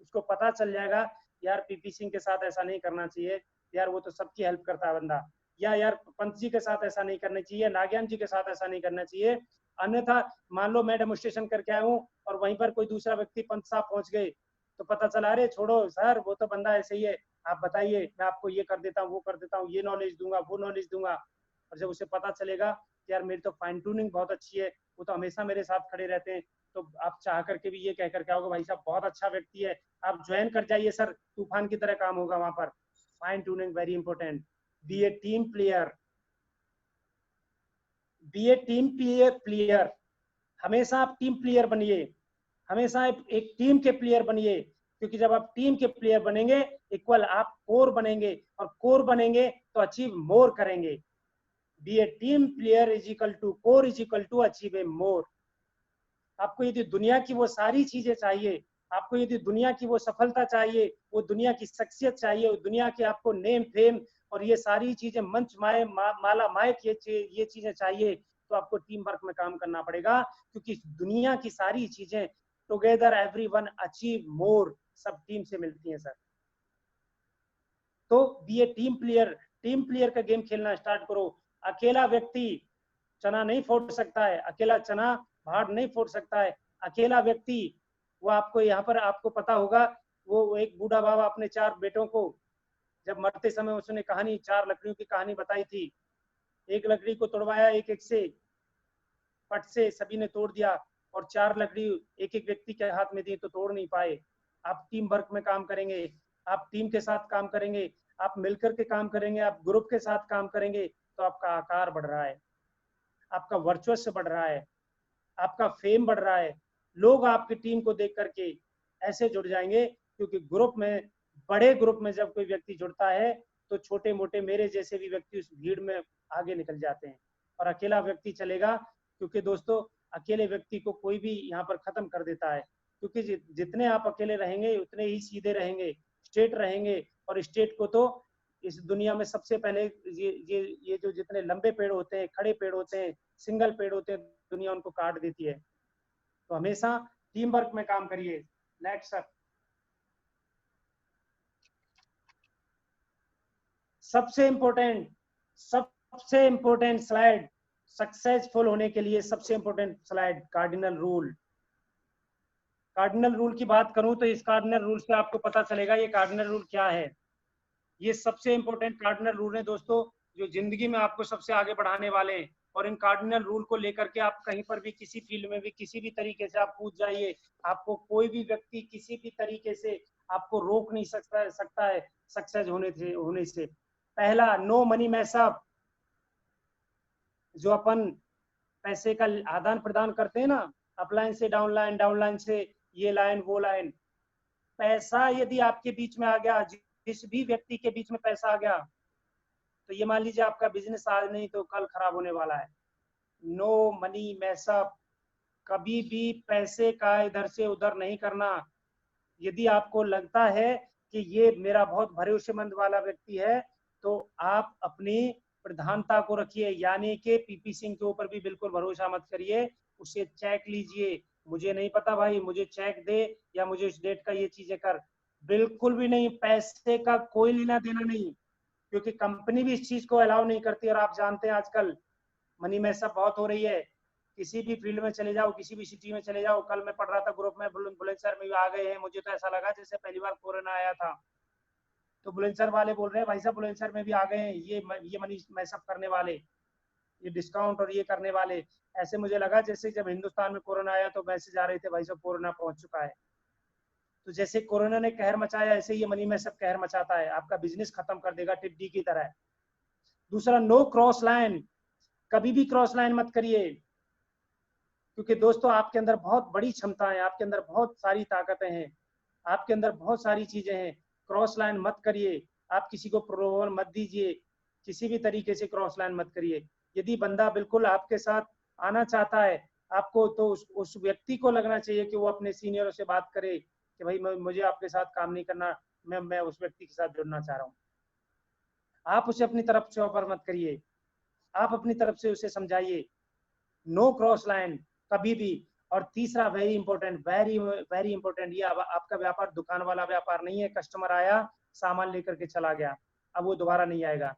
Speaker 1: उसको पता चल जाएगा यार पीपी सिंह के साथ ऐसा नहीं करना चाहिए, यार वो तो सबकी हेल्प करता है बंदा, या यार पंत जी के साथ ऐसा नहीं करना चाहिए, नागयान जी के साथ ऐसा नहीं करना चाहिए। अन्यथा मान लो मैं डेमोस्ट्रेशन करके आया हूँ और वहीं पर कोई दूसरा व्यक्ति पंत साहब पहुंच गए, तो पता चला अरे छोड़ो सर वो तो बंदा ऐसे ही है, आप बताइए मैं आपको ये कर देता हूँ, वो कर देता हूँ, ये नॉलेज दूंगा, वो नॉलेज दूंगा। और जब उसे पता चलेगा कि यार मेरी तो फाइन ट्यूनिंग बहुत अच्छी है, वो तो हमेशा मेरे साथ खड़े रहते हैं, तो आप चाह करके भी ये कह करके आओगे भाई साहब बहुत अच्छा व्यक्ति है, आप ज्वाइन कर जाइए सर, तूफान की तरह काम होगा वहां पर। Fine tuning very important. Be a team player, be a team player, हमेशा आप टीम प्लेयर बनिए, हमेशा एक टीम के प्लेयर बनिए, क्योंकि जब आप टीम के प्लेयर बनेंगे इक्वल आप कोर बनेंगे, और कोर बनेंगे तो अचीव मोर करेंगे। Be a team player is equal to core is equal to achieve a more. आपको यदि दुनिया की वो सारी चीजें चाहिए, आपको यदि दुनिया की वो सफलता चाहिए, वो दुनिया की शख्सियत चाहिए, वो दुनिया की आपको नेम फेम और ये सारी चीजें मंच माए माला मायक ये चीजें चाहिए, तो आपको टीम वर्क में काम करना पड़ेगा, क्योंकि दुनिया की सारी चीजें टुगेदर एवरीवन अचीव मोर, सब टीम से मिलती हैं सर। तो B a team player, team player का गेम खेलना स्टार्ट करो। अकेला व्यक्ति चना नहीं फोड़ सकता है, अकेला चना भाड़ नहीं फोड़ सकता है, अकेला व्यक्ति वो आपको यहाँ पर आपको पता होगा, वो एक बूढ़ा बाबा अपने 4 बेटों को जब मरते समय उसने कहानी 4 लकड़ियों की कहानी बताई थी, एक लकड़ी को तोड़वाया एक एक से पट से सभी ने तोड़ दिया, और 4 लकड़ी एक एक व्यक्ति के हाथ में दी तो तोड़ नहीं पाए। आप टीम वर्क में काम करेंगे, आप टीम के साथ काम करेंगे, आप मिलकर के काम करेंगे, आप ग्रुप के साथ काम करेंगे, तो आपका आकार बढ़ रहा है, आपका वर्चस्व बढ़ रहा है, आपका फेम बढ़ रहा है, लोग आपकी टीम को देख करके ऐसे जुड़ जाएंगे, क्योंकि ग्रुप में, बड़े ग्रुप में जब कोई व्यक्ति जुड़ता है तो छोटे मोटे मेरे जैसे भी व्यक्ति उस भीड़ में आगे निकल जाते हैं, और अकेला व्यक्ति चलेगा, क्योंकि दोस्तों अकेले व्यक्ति को कोई भी यहाँ पर खत्म कर देता है, क्योंकि जितने आप अकेले रहेंगे उतने ही सीधे रहेंगे, स्ट्रेट रहेंगे, और स्ट्रेट को तो इस दुनिया में सबसे पहले ये जो जितने लंबे पेड़ होते हैं, खड़े पेड़ होते हैं, सिंगल पेड़ होते हैं, दुनिया उनको काट देती है। तो हमेशा टीम वर्क में काम करिए। नेक्स्ट सर, सबसे इंपॉर्टेंट स्लाइड, सक्सेसफुल होने के लिए सबसे important slide, cardinal rule. Cardinal rule की बात करूं तो इस कार्डिनल रूल से आपको पता चलेगा ये कार्डिनल रूल क्या है। ये सबसे इंपॉर्टेंट कार्डिनल रूल है दोस्तों, जो जिंदगी में आपको सबसे आगे बढ़ाने वाले हैं, और इन कार्डिनल रूल को लेकर के आप कहीं पर भी किसी फील्ड में भी किसी भी तरीके से आप कूद जाइए, आपको कोई भी व्यक्ति किसी भी तरीके से आपको रोक नहीं सकता है सक्सेस होने से। पहला, नो मनी मैसअप, जो अपन पैसे का आदान प्रदान करते हैं ना, अपलाइन से डाउनलाइन, डाउनलाइन से ये लाइन वो लाइन, पैसा यदि आपके बीच में आ गया, जिस भी व्यक्ति के बीच में पैसा आ गया, तो ये मान लीजिए आपका बिजनेस आज नहीं तो कल खराब होने वाला है। नो मनी मैसअप, कभी भी पैसे का इधर से उधर नहीं करना। यदि आपको लगता है कि ये मेरा बहुत भरोसेमंद वाला व्यक्ति है, तो आप अपनी प्रधानता को रखिए, यानी कि पीपी सिंह के ऊपर भी बिल्कुल भरोसा मत करिए, उसे चेक लीजिए, मुझे नहीं पता भाई, मुझे चेक दे या मुझे इस डेट का ये चीजें कर, बिल्कुल भी नहीं, पैसे का कोई लेना देना नहीं, क्योंकि कंपनी भी इस चीज को अलाउ नहीं करती। और आप जानते हैं आजकल मनी मैसअप बहुत हो रही है, किसी भी फील्ड में चले जाओ, किसी भी सिटी में चले जाओ। कल मैं पढ़ रहा था ग्रुप में, बुलंदशहर में भी आ गए हैं, मुझे तो ऐसा लगा जैसे पहली बार कोरोना आया था, तो बुलंदशहर वाले बोल रहे हैं भाई साहब बुलंदशहर में भी आ गए हैं ये मनी मैसअप करने वाले, ये डिस्काउंट और ये करने वाले। ऐसे मुझे लगा जैसे जब हिंदुस्तान में कोरोना आया तो मैसेज आ रहे थे भाई साहब कोरोना पहुंच चुका है। तो जैसे कोरोना ने कहर मचाया, ऐसे ये मनी मैसअप कहर मचाता है, आपका बिजनेस खत्म कर देगा टिड्डी की तरह। दूसरा, नो क्रॉस लाइन, कभी भी क्रॉस लाइन मत करिए। क्योंकि दोस्तों आपके अंदर बहुत बड़ी क्षमता है, आपके अंदर बहुत सारी ताकतें हैं, आपके अंदर बहुत सारी चीजें हैं। क्रॉस लाइन मत करिए, आप किसी को प्रलोभन मत दीजिए, किसी भी तरीके से क्रॉस लाइन मत करिए। यदि बंदा बिल्कुल आपके साथ आना चाहता है आपको, तो उस व्यक्ति को लगना चाहिए कि वो अपने सीनियरों से बात करे कि भाई मुझे आपके साथ काम नहीं करना, मैं उस व्यक्ति के साथ जुड़ना चाह रहा हूँ। आप उसे अपनी तरफ से ऑफर मत करिए, आप अपनी तरफ से उसे समझाइए, नो क्रॉस लाइन कभी भी। और तीसरा वेरी इंपॉर्टेंट, वेरी इंपॉर्टेंट, ये आपका व्यापार दुकान वाला व्यापार नहीं है, कस्टमर आया सामान लेकर के चला गया, अब वो दोबारा नहीं आएगा।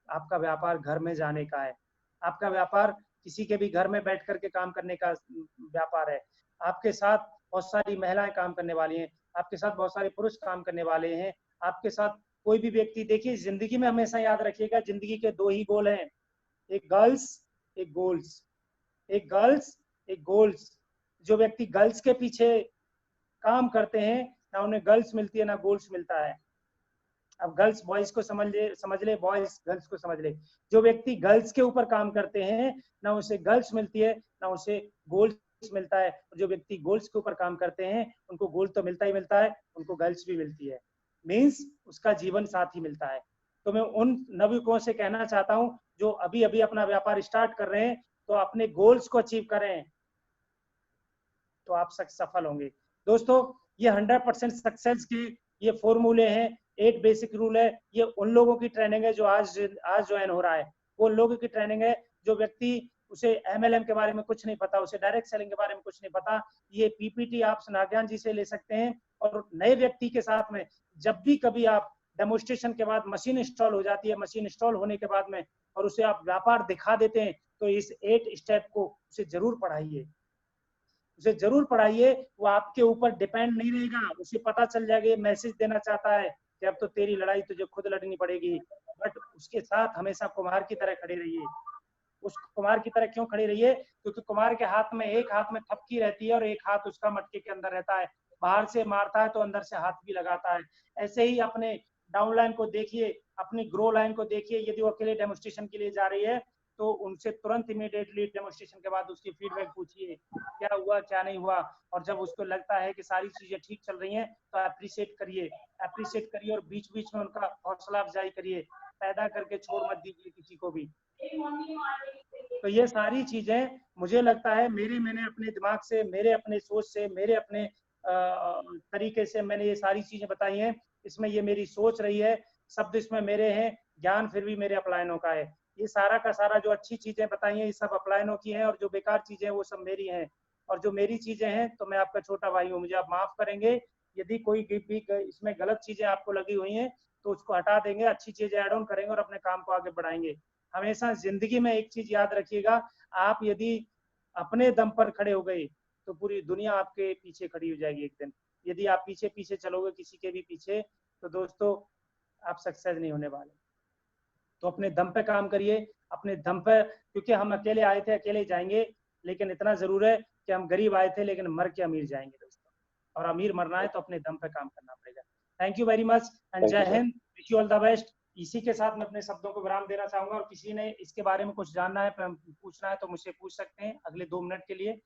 Speaker 1: आपका व्यापार घर में जाने का है, आपका व्यापार किसी के भी घर में बैठ करके काम करने का व्यापार है। आपके साथ बहुत सारी महिलाएं काम करने वाली हैं, आपके साथ बहुत सारे पुरुष काम करने वाले हैं, आपके साथ कोई भी व्यक्ति। देखिए जिंदगी में हमेशा याद रखिएगा, जिंदगी के दो ही गोल हैं, एक गर्ल्स एक गोल्स, एक गर्ल्स एक गोल्स। जो व्यक्ति गर्ल्स के पीछे काम करते हैं ना उन्हें गर्ल्स मिलती है ना गोल्स मिलता है। अब गर्ल्स बॉयज को समझ ले, बॉयज गर्ल्स को समझ ले। जो व्यक्ति गर्ल्स के ऊपर काम करते हैं ना उसे गर्ल्स मिलती है ना उसे गोल्स मिलता है। जो व्यक्ति गोल्स के ऊपर काम करते हैं उनको गोल तो मिलता ही मिलता है, उनको गर्ल्स भी मिलती है, मीन्स उसका जीवन साथी मिलता है। तो मैं उन नवयुवकों से कहना चाहता हूं जो अभी अभी अपना व्यापार स्टार्ट कर रहे हैं, तो अपने गोल्स को अचीव करें तो आप सफल होंगे। दोस्तों ये 100% सक्सेस के ये फॉर्मूले हैं, 8 बेसिक रूल है। ये उन लोगों की ट्रेनिंग है जो आज ज्वाइन हो रहा है, वो लोगों की ट्रेनिंग है जो व्यक्ति उसे MLM के बारे में कुछ नहीं पता, उसे डायरेक्ट सेलिंग के बारे में कुछ नहीं पता। ये PPT आप नागयान जी से ले सकते हैं। और नए व्यक्ति के साथ में जब भी कभी आप डेमोन्स्ट्रेशन के बाद मशीन इंस्टॉल हो जाती है, मशीन इंस्टॉल होने के बाद में और उसे आप व्यापार दिखा देते हैं, तो इस 8 स्टेप को उसे जरूर पढ़ाइए, उसे जरूर पढ़ाइए। वो आपके ऊपर डिपेंड नहीं रहेगा, उसे पता चल जाएगा, ये मैसेज देना चाहता है कि अब तो तेरी लड़ाई तुझे खुद लड़नी पड़ेगी। बट उसके साथ हमेशा कुम्हार की तरह खड़े रहिए। उस कुम्हार की तरह क्यों खड़े रहिए? क्योंकि कुम्हार के हाथ में एक हाथ में थपकी रहती है और एक हाथ उसका मटके के अंदर रहता है। बाहर से मारता है तो अंदर से हाथ भी लगाता है। ऐसे ही अपने डाउनलाइन को देखिए, अपनी ग्रो लाइन को देखिए। यदि वो अकेले डेमोन्स्ट्रेशन के लिए जा रही है तो उनसे तुरंत इमीडिएटली डेमोन्स्ट्रेशन के बाद उसकी फीडबैक पूछिए, क्या हुआ क्या नहीं हुआ। और जब उसको लगता है कि सारी चीजें ठीक चल रही हैं तो अप्रिशिएट करिए और बीच बीच में उनका हौसला अफजाई करिए, पैदा करके छोड़ मत दीजिए किसी को भी। तो ये सारी चीजें मुझे लगता है मैंने अपने दिमाग से, मेरे अपने सोच से, मेरे अपने तरीके से मैंने ये सारी चीजें बताई हैं। इसमें ये मेरी सोच रही है, शब्द इसमें मेरे हैं, ज्ञान फिर भी मेरे अपलायनों का है। ये सारा का सारा जो अच्छी चीजें बताई हैं ये सब अपलायनों की हैं, और जो बेकार चीजें हैं वो सब मेरी हैं। और जो मेरी चीजें हैं तो मैं आपका छोटा भाई हूँ, मुझे आप माफ करेंगे। यदि कोई भी इसमें गलत चीजें आपको लगी हुई हैं तो उसको हटा देंगे, अच्छी चीजें ऐड ऑन करेंगे और अपने काम को आगे बढ़ाएंगे। हमेशा जिंदगी में एक चीज याद रखिएगा, आप यदि अपने दम पर खड़े हो गए तो पूरी दुनिया आपके पीछे खड़ी हो जाएगी एक दिन। यदि आप पीछे पीछे चलोगे किसी के भी पीछे तो दोस्तों आप सक्सेस नहीं होने वाले। तो अपने दम पे काम करिए, अपने दम पे, क्योंकि हम अकेले आए थे अकेले जाएंगे, लेकिन इतना जरूर है कि हम गरीब आए थे लेकिन मर के अमीर जाएंगे दोस्तों। और अमीर मरना है तो अपने दम पे काम करना पड़ेगा। Thank you very much and जय हिंद, wish you all the best. इसी के साथ मैं अपने शब्दों को विराम देना चाहूंगा, और किसी ने इसके बारे में कुछ जानना है, पूछना है तो मुझसे पूछ सकते हैं अगले 2 मिनट के लिए।